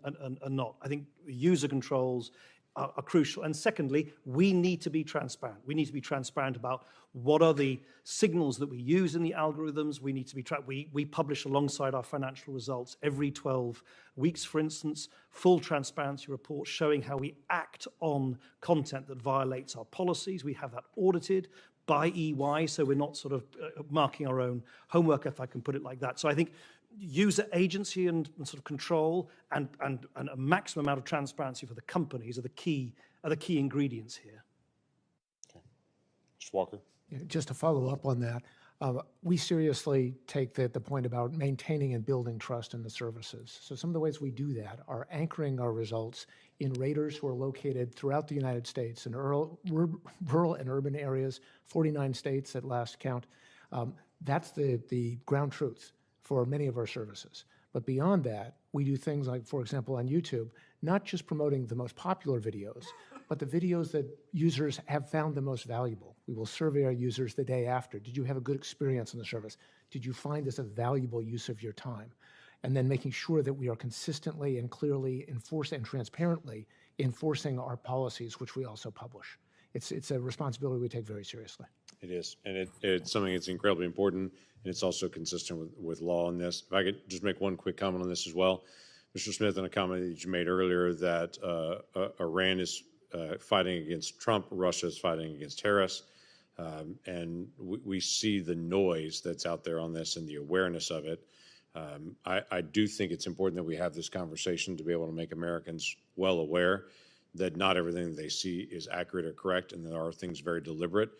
not. I think user controls are crucial. And secondly, we need to be transparent. We need to be transparent about what are the signals that we use in the algorithms. We need to be we publish alongside our financial results every 12 weeks, for instance, full transparency reports showing how we act on content that violates our policies. We have that audited by EY, so we're not sort of marking our own homework, if I can put it like that. So I think user agency and sort of control and a maximum amount of transparency for the companies are the key ingredients here. Okay. Mr. Walker? Yeah, just to follow up on that, we seriously take the point about maintaining and building trust in the services. So some of the ways we do that are anchoring our results in raters who are located throughout the United States in rural and urban areas, 49 states at last count. That's the ground truth for many of our services. But beyond that, we do things like, for example, on YouTube, not just promoting the most popular videos, but the videos that users have found the most valuable. We will survey our users the day after. Did you have a good experience in the service? Did you find this a valuable use of your time? And then making sure that we are consistently and clearly and transparently enforcing our policies, which we also publish. It's a responsibility we take very seriously. It is, and it's something that's incredibly important, and it's also consistent with law in this. If I could just make one quick comment on this as well. Mr. Smith, on a comment that you made earlier that Iran is fighting against Trump, Russia is fighting against terrorists, and we see the noise that's out there on this and the awareness of it. I do think it's important that we have this conversation to be able to make Americans well aware that not everything that they see is accurate or correct, and there are things very deliberate.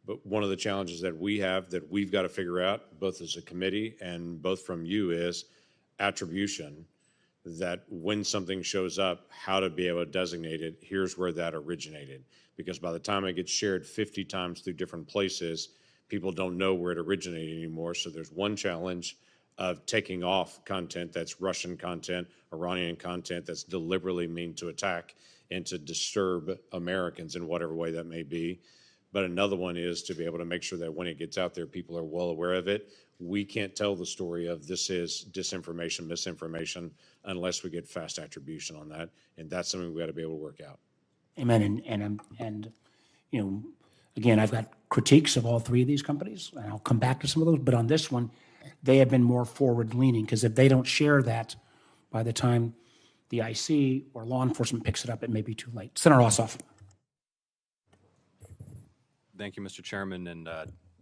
But one of the challenges that we have that we've got to figure out, both as a committee and both from you, is attribution, that when something shows up, how to be able to designate it, here's where that originated. Because by the time it gets shared 50 times through different places, people don't know where it originated anymore. So there's one challenge of taking off content that's Russian content, Iranian content that's deliberately mean to attack and to disturb Americans in whatever way that may be. But another one is to be able to make sure that when it gets out there, people are well aware of it. We can't tell the story of this is disinformation, misinformation, unless we get fast attribution on that. And that's something we got to be able to work out. Amen. And you know, again, I've got critiques of all 3 of these companies, and I'll come back to some of those. But on this one, they have been more forward-leaning, because if they don't share that by the time the IC or law enforcement picks it up, it may be too late. Senator Ossoff. Thank you, Mr. Chairman, and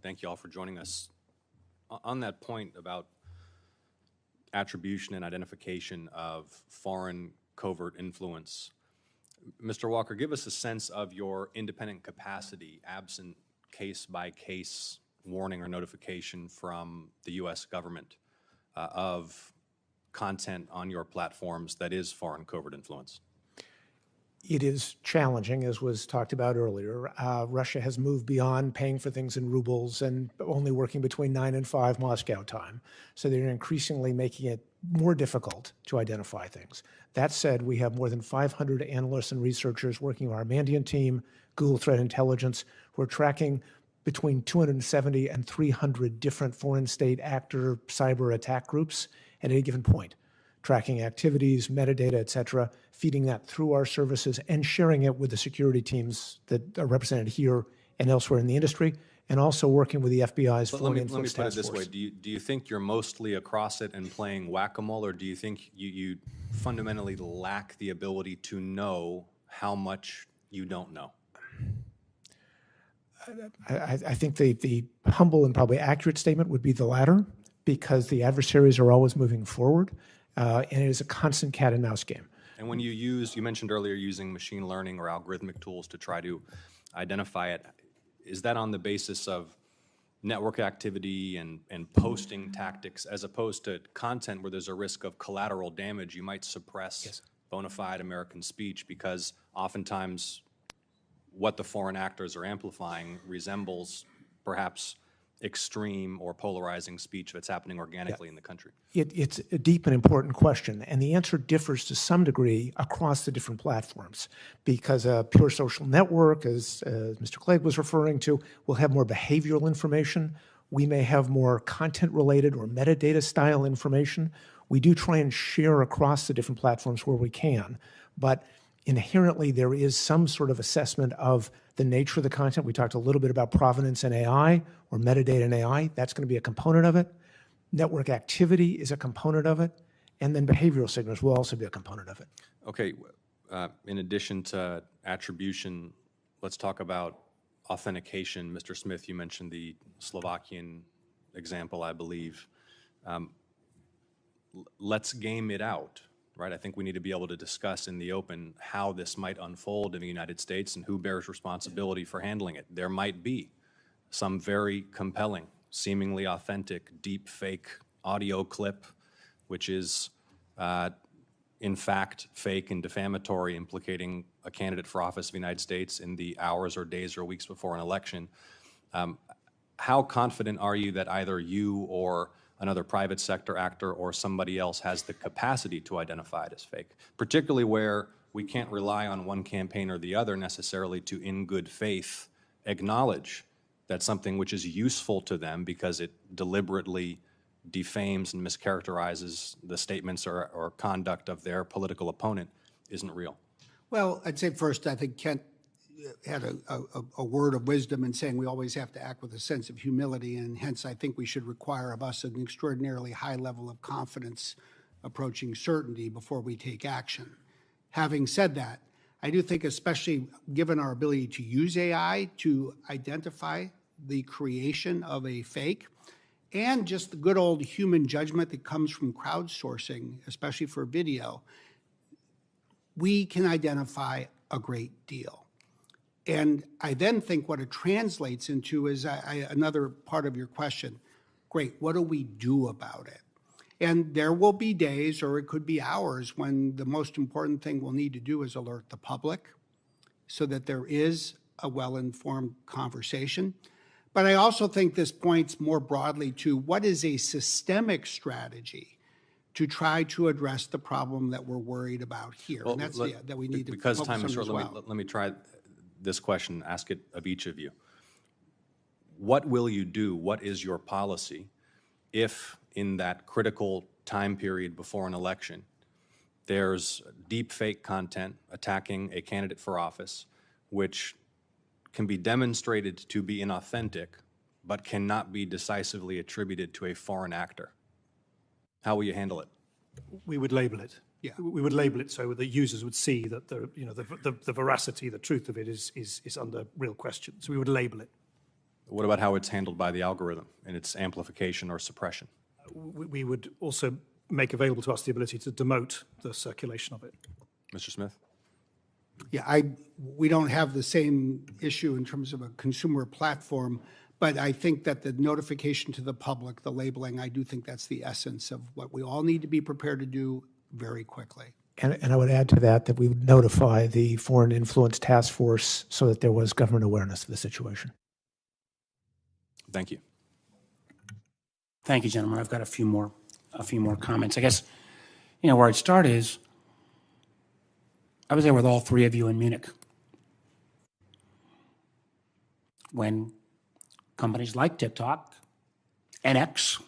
thank you all for joining us. On that point about attribution and identification of foreign covert influence, Mr. Walker, give us a sense of your independent capacity, absent case-by-case warning or notification from the U.S. government of content on your platforms that is foreign covert influence. It is challenging, as was talked about earlier. Russia has moved beyond paying for things in rubles and only working between 9 and 5 Moscow time. So they're increasingly making it more difficult to identify things. That said, we have more than 500 analysts and researchers working with our Mandiant team, Google Threat Intelligence, who are tracking between 270 and 300 different foreign state actor cyber attack groups at any given point, tracking activities, metadata, et cetera, feeding that through our services and sharing it with the security teams that are represented here and elsewhere in the industry, and also working with the FBI's Foreign Influence Task Force. Let me put it this way. Do you think you're mostly across it and playing whack-a-mole, or do you think you fundamentally lack the ability to know how much you don't know? I think the humble and probably accurate statement would be the latter, because the adversaries are always moving forward, and it is a constant cat and mouse game. And when you mentioned earlier using machine learning or algorithmic tools to try to identify it, is that on the basis of network activity and posting tactics, as opposed to content where there's a risk of collateral damage? You might suppress bona fide American speech, because oftentimes what the foreign actors are amplifying resembles perhaps extreme or polarizing speech that's happening organically in the country? It's a deep and important question, and the answer differs to some degree across the different platforms, because a pure social network, as Mr. Clegg was referring to, will have more behavioral information. We may have more content-related or metadata-style information. We do try and share across the different platforms where we can, but inherently there is some sort of assessment of the nature of the content. We talked a little bit about provenance and AI, or metadata and AI. That's going to be a component of it. Network activity is a component of it, and then behavioral signals will also be a component of it. Okay, in addition to attribution, let's talk about authentication. Mr. Smith, you mentioned the Slovakian example, I believe. Let's game it out, right? I think we need to be able to discuss in the open how this might unfold in the United States and who bears responsibility for handling it. There might be some very compelling, seemingly authentic, deep fake audio clip, which is in fact fake and defamatory, implicating a candidate for office of the United States in the hours or days or weeks before an election. How confident are you that either you or another private sector actor or somebody else has the capacity to identify it as fake, particularly where we can't rely on one campaign or the other necessarily to, in good faith, acknowledge that something which is useful to them because it deliberately defames and mischaracterizes the statements or conduct of their political opponent isn't real? Well, I'd say first, I think Kent had a word of wisdom in saying we always have to act with a sense of humility, and hence I think we should require of us an extraordinarily high level of confidence approaching certainty before we take action. Having said that, I do think, especially given our ability to use AI to identify the creation of a fake, and just the good old human judgment that comes from crowdsourcing, especially for video, we can identify a great deal. And I then think what it translates into is another part of your question. Great, what do we do about it? And there will be days, or it could be hours, when the most important thing we'll need to do is alert the public so that there is a well-informed conversation. But I also think this points more broadly to what is a systemic strategy to try to address the problem that we're worried about here. Well, and that's that we need to because focus time on is short, as well. let me try this question, ask it of each of you. What will you do? What is your policy if in that critical time period before an election, there's deep fake content attacking a candidate for office, which can be demonstrated to be inauthentic, but cannot be decisively attributed to a foreign actor? How will you handle it? We would label it. Yeah. We would label it so that users would see that the veracity, the truth of it is under real question. So we would label it. What about how it's handled by the algorithm and its amplification or suppression? We would also make available to us the ability to demote the circulation of it. Mr. Smith? Yeah, we don't have the same issue in terms of a consumer platform, but I think that the notification to the public, the labeling, I do think that's the essence of what we all need to be prepared to do very quickly. And I would add to that we would notify the Foreign Influence Task Force so that there was government awareness of the situation. Thank you. Thank you, gentlemen. I've got a few more comments. I guess, where I'd start is, I was there with all three of you in Munich when companies like TikTok and X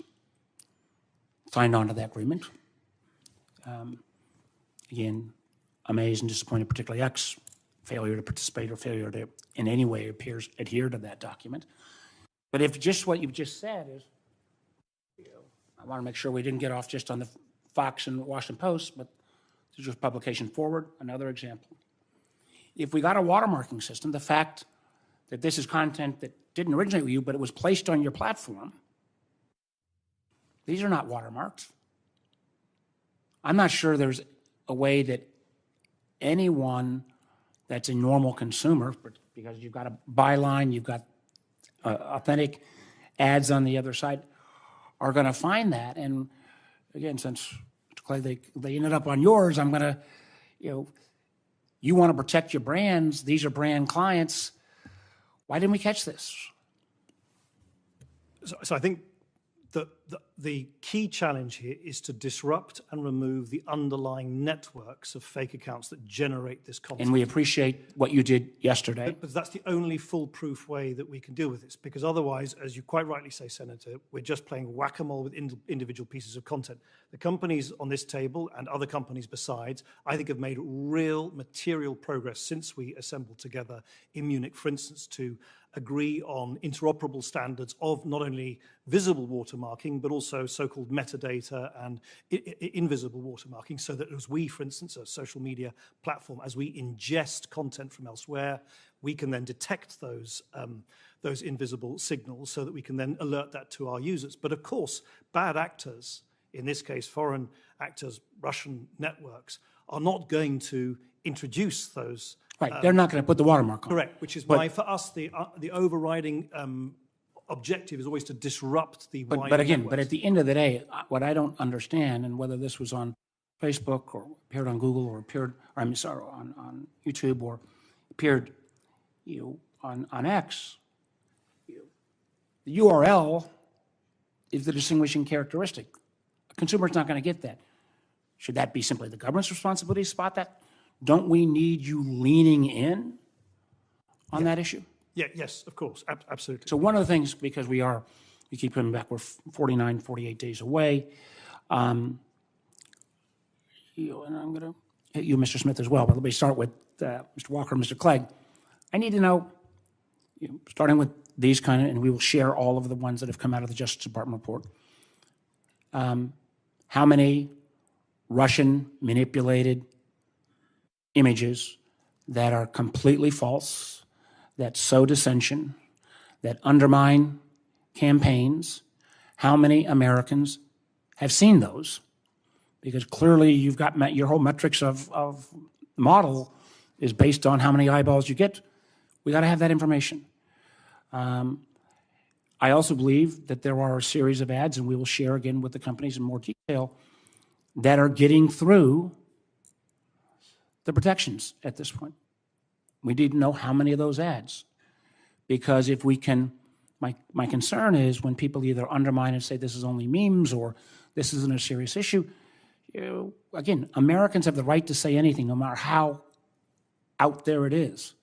signed on to that agreement. Again, amazed and disappointed, particularly X, failure to participate or failure to in any way adhere to that document. But if just what you've just said is, I want to make sure we didn't get off just on the Fox and Washington Post, but this is just publication forward, another example. If we got a watermarking system, the fact that this is content that didn't originate with you, but it was placed on your platform, these are not watermarked. I'm not sure there's a way that anyone that's a normal consumer, because you've got a byline, you've got authentic ads on the other side, are going to find that. And again, since they ended up on yours, I'm going to, you want to protect your brands. These are brand clients. Why didn't we catch this? So I think the key challenge here is to disrupt and remove the underlying networks of fake accounts that generate this content. And we appreciate what you did yesterday. But that's the only foolproof way that we can deal with this, because otherwise, as you quite rightly say, Senator, we're just playing whack-a-mole with individual pieces of content. The companies on this table and other companies besides, I think, have made real material progress since we assembled together in Munich, for instance, to agree on interoperable standards of not only visible watermarking, but also so-called metadata and invisible watermarking, so that as we, for instance, a social media platform, as we ingest content from elsewhere, we can then detect those invisible signals so that we can then alert that to our users. But of course, bad actors, in this case, foreign actors, Russian networks, are not going to introduce those. Right, they're not going to put the watermark on. Correct, which is why for us the overriding objective is always to disrupt the wider But again, networks. but at the end of the day, what I don't understand, and whether this was on Facebook or appeared on Google or appeared, or I'm sorry, on YouTube or appeared, on X, the URL is the distinguishing characteristic. A consumer's not going to get that. Should that be simply the government's responsibility to spot that? Don't we need you leaning in on that issue? Yeah, yes, of course, absolutely. So one of the things, because we keep coming back, we're 49, 48 days away. And I'm going to hit you, Mr. Smith, as well. But let me start with Mr. Walker and Mr. Clegg. I need to know, starting with these kind of, and we will share all of the ones that have come out of the Justice Department report, how many Russian manipulated images that are completely false, that sow dissension, that undermine campaigns, how many Americans have seen those? Because clearly you've got your whole metrics of model is based on how many eyeballs you get. We got to have that information. I also believe that there are a series of ads, and we will share again with the companies in more detail, that are getting through the protections at this point. We need to know how many of those ads. Because if we can, my concern is when people either undermine and say this is only memes or this isn't a serious issue, again, Americans have the right to say anything, no matter how out there it is.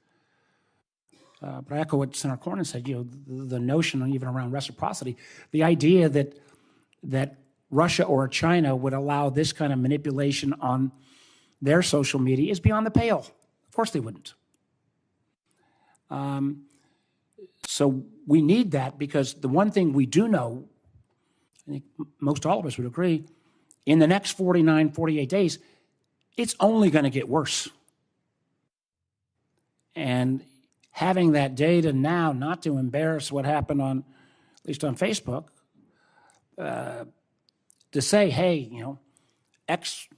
But I echo what Senator Cornyn said, the notion, even around reciprocity, the idea that Russia or China would allow this kind of manipulation on their social media is beyond the pale. Of course they wouldn't. So we need that, because the one thing we do know, I think most all of us would agree, in the next 49, 48 days, it's only going to get worse. And having that data now, not to embarrass what happened at least on Facebook, to say, hey, X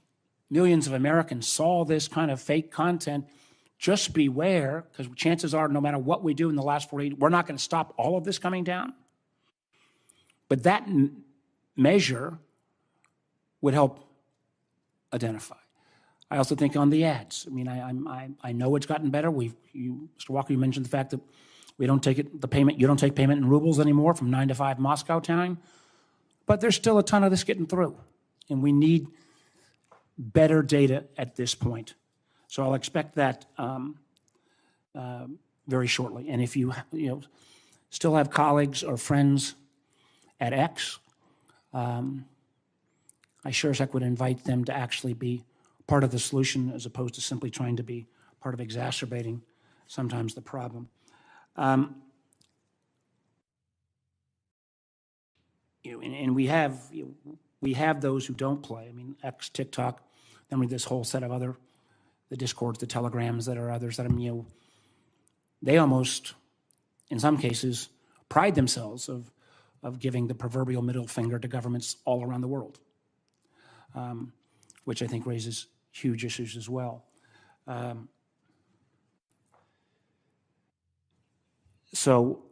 millions of Americans saw this kind of fake content, just beware, because chances are no matter what we do in the last 48, we're not going to stop all of this coming down. But that measure would help identify. I also think on the ads. I mean, I know it's gotten better. Mr. Walker, you mentioned the fact that we don't take you don't take payment in rubles anymore from 9 to 5 Moscow time. But there's still a ton of this getting through, and we need better data at this point. So I'll expect that very shortly. And if you still have colleagues or friends at X, I sure as heck would invite them to actually be part of the solution as opposed to simply trying to be part of exacerbating sometimes the problem. And we have those who don't play. I mean, X, TikTok, then with this whole set of the Discords, the Telegrams that are others that they almost, in some cases, pride themselves of giving the proverbial middle finger to governments all around the world, which I think raises huge issues as well. So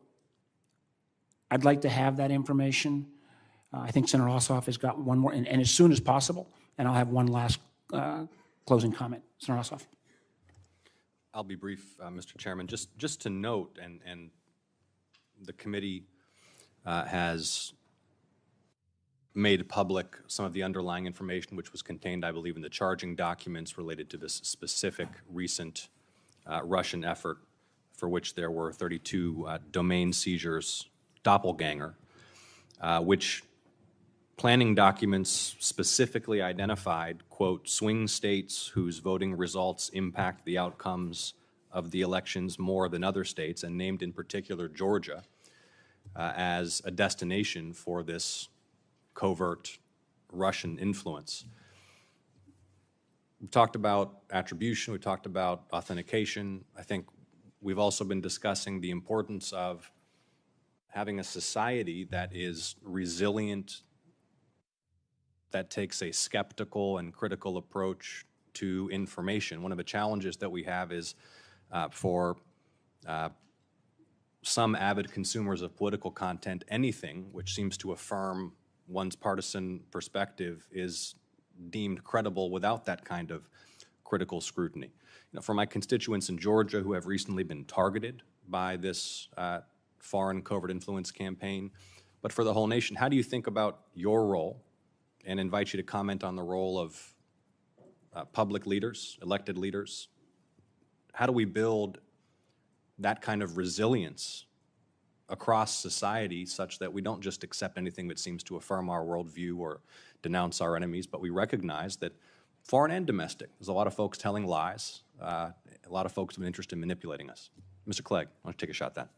I'd like to have that information. I think Senator Ossoff has got one more, and as soon as possible, and I'll have one last closing comment. Senator Ossoff. I'll be brief, Mr. Chairman. Just to note, and the committee has made public some of the underlying information which was contained, I believe, in the charging documents related to this specific recent Russian effort for which there were 32 domain seizures, doppelganger, which planning documents specifically identified, quote, swing states whose voting results impact the outcomes of the elections more than other states, and named in particular Georgia as a destination for this covert Russian influence. We talked about attribution, we talked about authentication. I think we've also been discussing the importance of having a society that is resilient, that takes a skeptical and critical approach to information. One of the challenges that we have is for some avid consumers of political content, anything which seems to affirm one's partisan perspective is deemed credible without that kind of critical scrutiny. You know, for my constituents in Georgia who have recently been targeted by this foreign covert influence campaign, but for the whole nation, how do you think about your role, and invite you to comment on the role of public leaders, elected leaders? How do we build that kind of resilience across society such that we don't just accept anything that seems to affirm our worldview or denounce our enemies, but we recognize that foreign and domestic, there's a lot of folks telling lies, a lot of folks have been interested in manipulating us. Mr. Clegg, why don't you take a shot at that?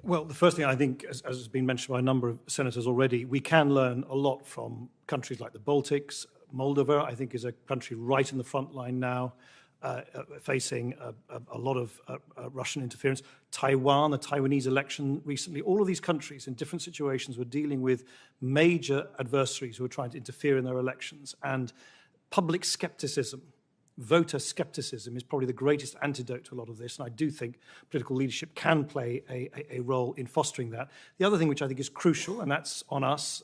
Well, the first thing I think, as has been mentioned by a number of senators already, we can learn a lot from countries like the Baltics. Moldova, I think, is a country right in the front line now, facing a lot of Russian interference. Taiwan, the Taiwanese election recently, all of these countries in different situations were dealing with major adversaries who were trying to interfere in their elections. And public skepticism, voter skepticism, is probably the greatest antidote to a lot of this. And I do think political leadership can play a role in fostering that. The other thing which I think is crucial, and that's on us,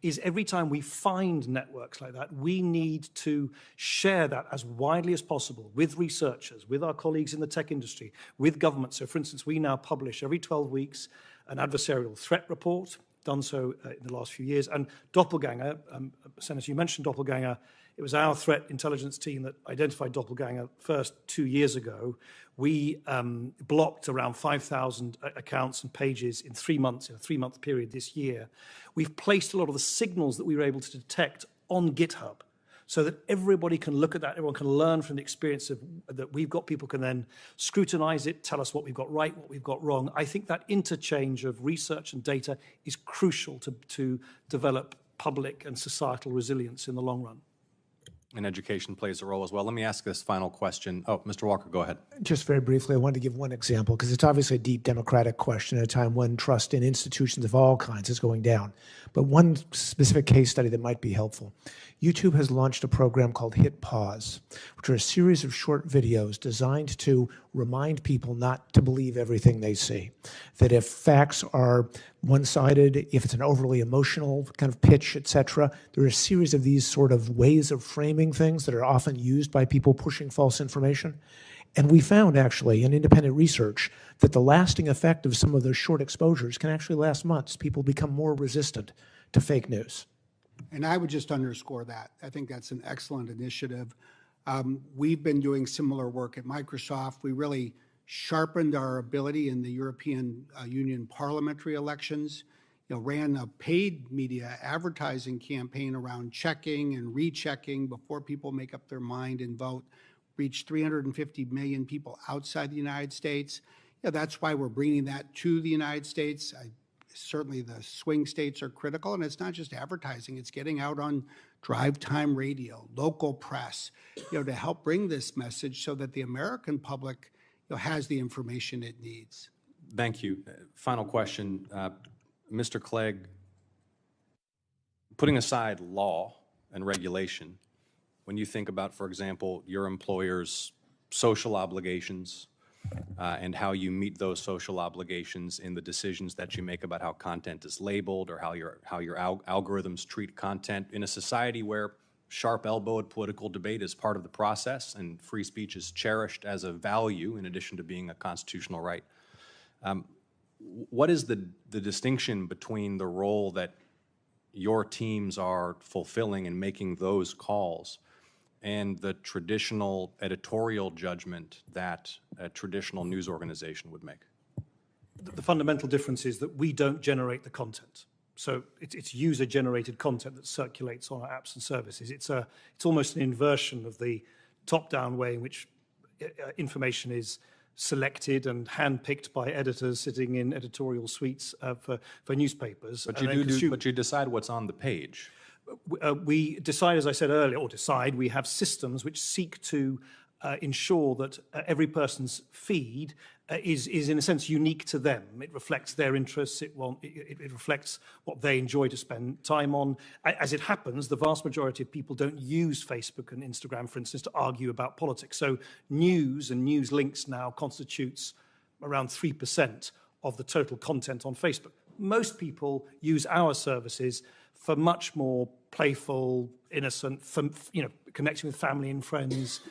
is every time we find networks like that, we need to share that as widely as possible with researchers, with our colleagues in the tech industry, with government. So for instance, we now publish every 12 weeks an adversarial threat report, done so in the last few years. And doppelganger, Senator, you mentioned doppelganger. It was our threat intelligence team that identified doppelganger first 2 years ago. We blocked around 5,000 accounts and pages in 3 months, in a 3-month period this year. We've placed a lot of the signals that we were able to detect on GitHub so that everybody can look at that, everyone can learn from the experience that we've got. People can then scrutinize it, tell us what we've got right, what we've got wrong. I think that interchange of research and data is crucial to develop public and societal resilience in the long run. And education plays a role as well. Let me ask this final question. Oh, Mr. Walker, go ahead. Just very briefly, I wanted to give one example because it's obviously a deep democratic question at a time when trust in institutions of all kinds is going down. But one specific case study that might be helpful. YouTube has launched a program called Hit Pause, which are a series of short videos designed to remind people not to believe everything they see. That if facts are one-sided, if it's an overly emotional kind of pitch, et cetera, there are a series of these sort of ways of framing things that are often used by people pushing false information. And we found, actually, in independent research, that the lasting effect of some of those short exposures can actually last months. People become more resistant to fake news. And I would just underscore that. I think that's an excellent initiative. We've been doing similar work at Microsoft. We really sharpened our ability in the European Union parliamentary elections. Ran a paid media advertising campaign around checking and rechecking before people make up their mind and vote. Reached 350 million people outside the United States. That's why we're bringing that to the United States. Certainly the swing states are critical, and it's not just advertising, it's getting out on drive time radio, local press, to help bring this message so that the American public has the information it needs. Thank you. Final question. Mr. Clegg, putting aside law and regulation, when you think about, for example, your employer's social obligations, and how you meet those social obligations in the decisions that you make about how content is labeled or how your algorithms treat content in a society where sharp elbowed political debate is part of the process, and free speech is cherished as a value in addition to being a constitutional right. What is the distinction between the role that your teams are fulfilling in making those calls and the traditional editorial judgment that a traditional news organization would make? The fundamental difference is that we don't generate the content. So it's user-generated content that circulates on our apps and services. It's almost an inversion of the top-down way in which information is selected and handpicked by editors sitting in editorial suites for newspapers. But you decide what's on the page. We decide, as I said earlier, we have systems which seek to ensure that every person's feed is in a sense unique to them. It reflects their interests, it reflects what they enjoy to spend time on. As it happens, the vast majority of people don't use Facebook and Instagram, for instance, to argue about politics. So news and news links now constitutes around 3% of the total content on Facebook. Most people use our services for much more playful, innocent, connecting with family and friends,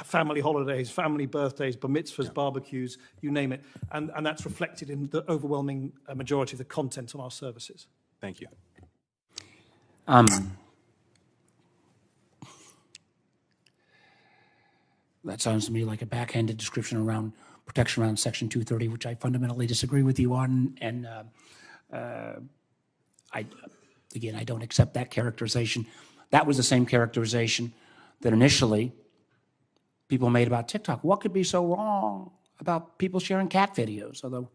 family holidays, family birthdays, bar mitzvahs, barbecues, you name it. And that's reflected in the overwhelming majority of the content on our services. Thank you. That sounds to me like a backhanded description around protection around Section 230, which I fundamentally disagree with you on. And I don't accept that characterization. That was the same characterization that initially people made about TikTok. What could be so wrong about people sharing cat videos? Although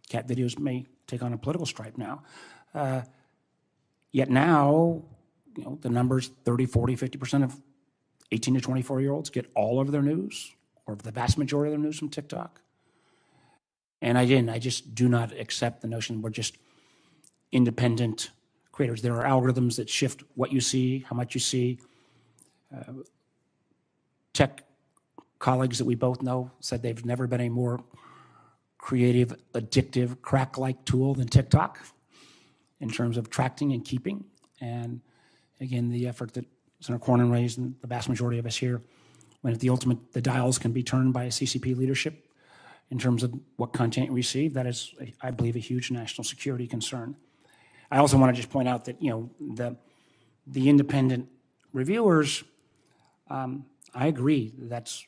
cat videos may take on a political stripe now. Yet now, the numbers 30, 40, 50% of 18 to 24-year-olds get all of their news, or the vast majority of their news from TikTok. And I just do not accept the notion we're just independent creators. There are algorithms that shift what you see, how much you see. Tech colleagues that we both know said they've never been a more creative, addictive, crack-like tool than TikTok in terms of tracking and keeping. And again, the effort that Senator Cornyn raised, and the vast majority of us here, when at the ultimate, the dials can be turned by a CCP leadership in terms of what content you receive, that is, I believe, a huge national security concern. I also want to just point out that, the independent reviewers, I agree that's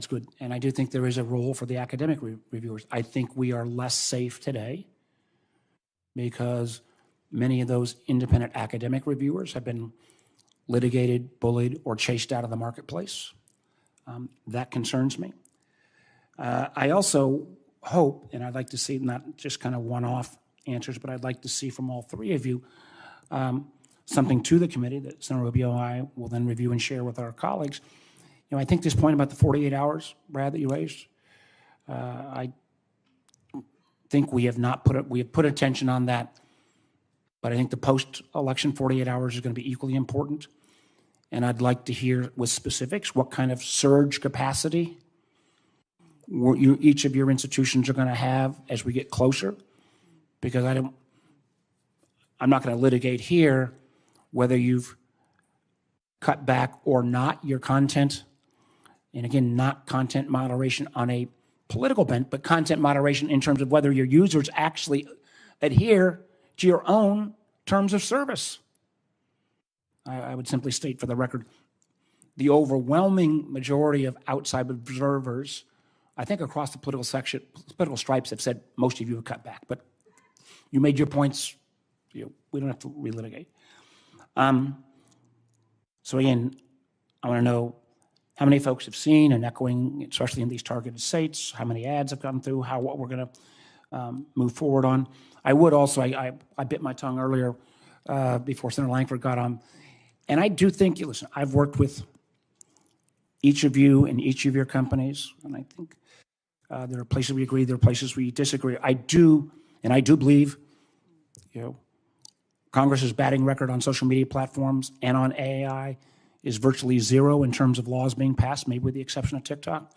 good. And I do think there is a role for the academic reviewers. I think we are less safe today because many of those independent academic reviewers have been litigated, bullied, or chased out of the marketplace. That concerns me. I also hope, and I'd like to see not just kind of one-off answers, but I'd like to see from all three of you something to the committee that Senator Rubio and I will then review and share with our colleagues. I think this point about the 48 hours, Brad, that you raised, I think we have put attention on that, but I think the post-election 48 hours is going to be equally important. And I'd like to hear with specifics what kind of surge capacity each of your institutions are going to have as we get closer, because I'm not going to litigate here whether you've cut back or not your content. And again, not content moderation on a political bent, but content moderation in terms of whether your users actually adhere to your own terms of service. I would simply state for the record, the overwhelming majority of outside observers, I think across the political stripes, have said most of you have cut back. But you made your points. We don't have to relitigate. So again, I want to know how many folks have seen and echoing, especially in these targeted states, how many ads have come through, what we're going to move forward on. I would also, I bit my tongue earlier before Senator Langford got on. And I do think, listen, I've worked with each of you and each of your companies, and I think there are places we agree, there are places we disagree. I do believe, Congress's batting record on social media platforms and on AI is virtually zero in terms of laws being passed, maybe with the exception of TikTok.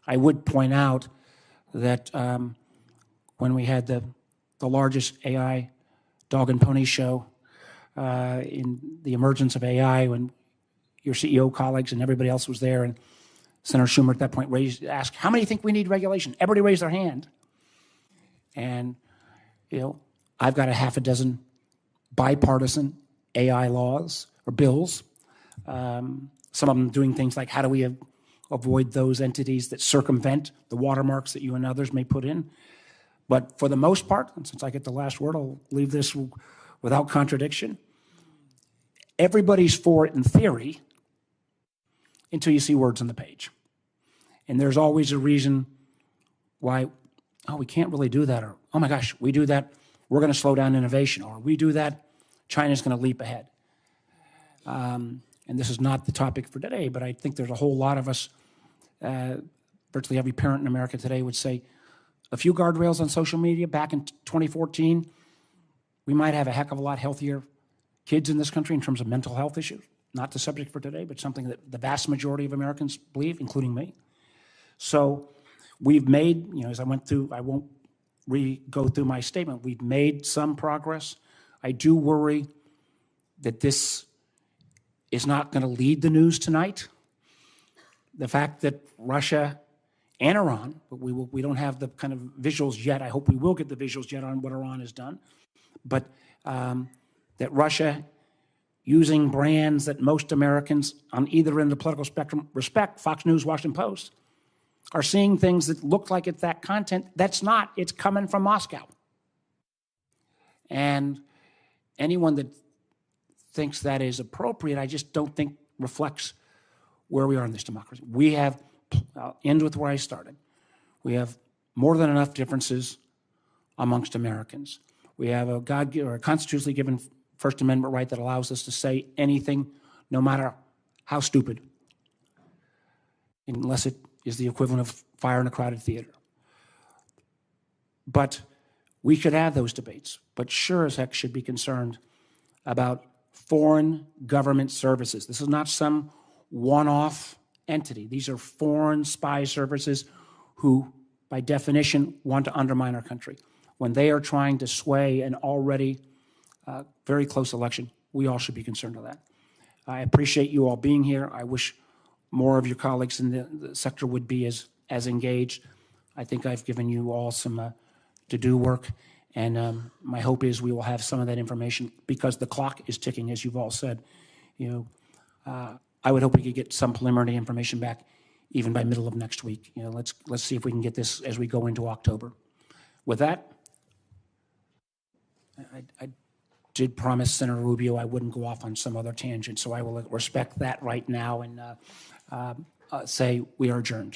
I would point out that when we had the largest AI dog and pony show in the emergence of AI, when your CEO colleagues and everybody else was there, and Senator Schumer at that point asked, how many think we need regulation? Everybody raised their hand. And, I've got a half a dozen bipartisan AI laws or bills. Some of them doing things like how do we avoid those entities that circumvent the watermarks that you and others may put in. But for the most part, and since I get the last word, I'll leave this without contradiction. Everybody's for it in theory until you see words on the page. And there's always a reason why, we can't really do that, or, oh my gosh, we do that, we're going to slow down innovation, or we do that, China's going to leap ahead. And this is not the topic for today, but I think there's a whole lot of us, virtually every parent in America today would say, a few guardrails on social media back in 2014, we might have a heck of a lot healthier kids in this country in terms of mental health issues. Not the subject for today, but something that the vast majority of Americans believe, including me. So we've made, as I went through, I won't go through my statement, we've made some progress. I do worry that this is not going to lead the news tonight. The fact that Russia and Iran, but we don't have the kind of visuals yet. I hope we will get the visuals yet on what Iran has done. But that Russia, using brands that most Americans on either end of the political spectrum respect, Fox News, Washington Post, are seeing things that look like it's that content. That's not. It's coming from Moscow. And anyone that thinks that is appropriate, I just don't think reflects where we are in this democracy. We have, I'll end with where I started. We have more than enough differences amongst Americans. We have a constitutionally given First Amendment right that allows us to say anything, no matter how stupid, unless it is the equivalent of fire in a crowded theater. But we should have those debates, but sure as heck should be concerned about foreign government services. This is not some one-off entity. These are foreign spy services who, by definition, want to undermine our country. When they are trying to sway an already very close election, we all should be concerned with that. I appreciate you all being here. I wish more of your colleagues in the sector would be as engaged. I think I've given you all some to-do work, and my hope is we will have some of that information because the clock is ticking, as you've all said. I would hope we could get some preliminary information back even by middle of next week. Let's see if we can get this as we go into October. With that, I did promise Senator Rubio I wouldn't go off on some other tangent, so I will respect that right now and say we are adjourned.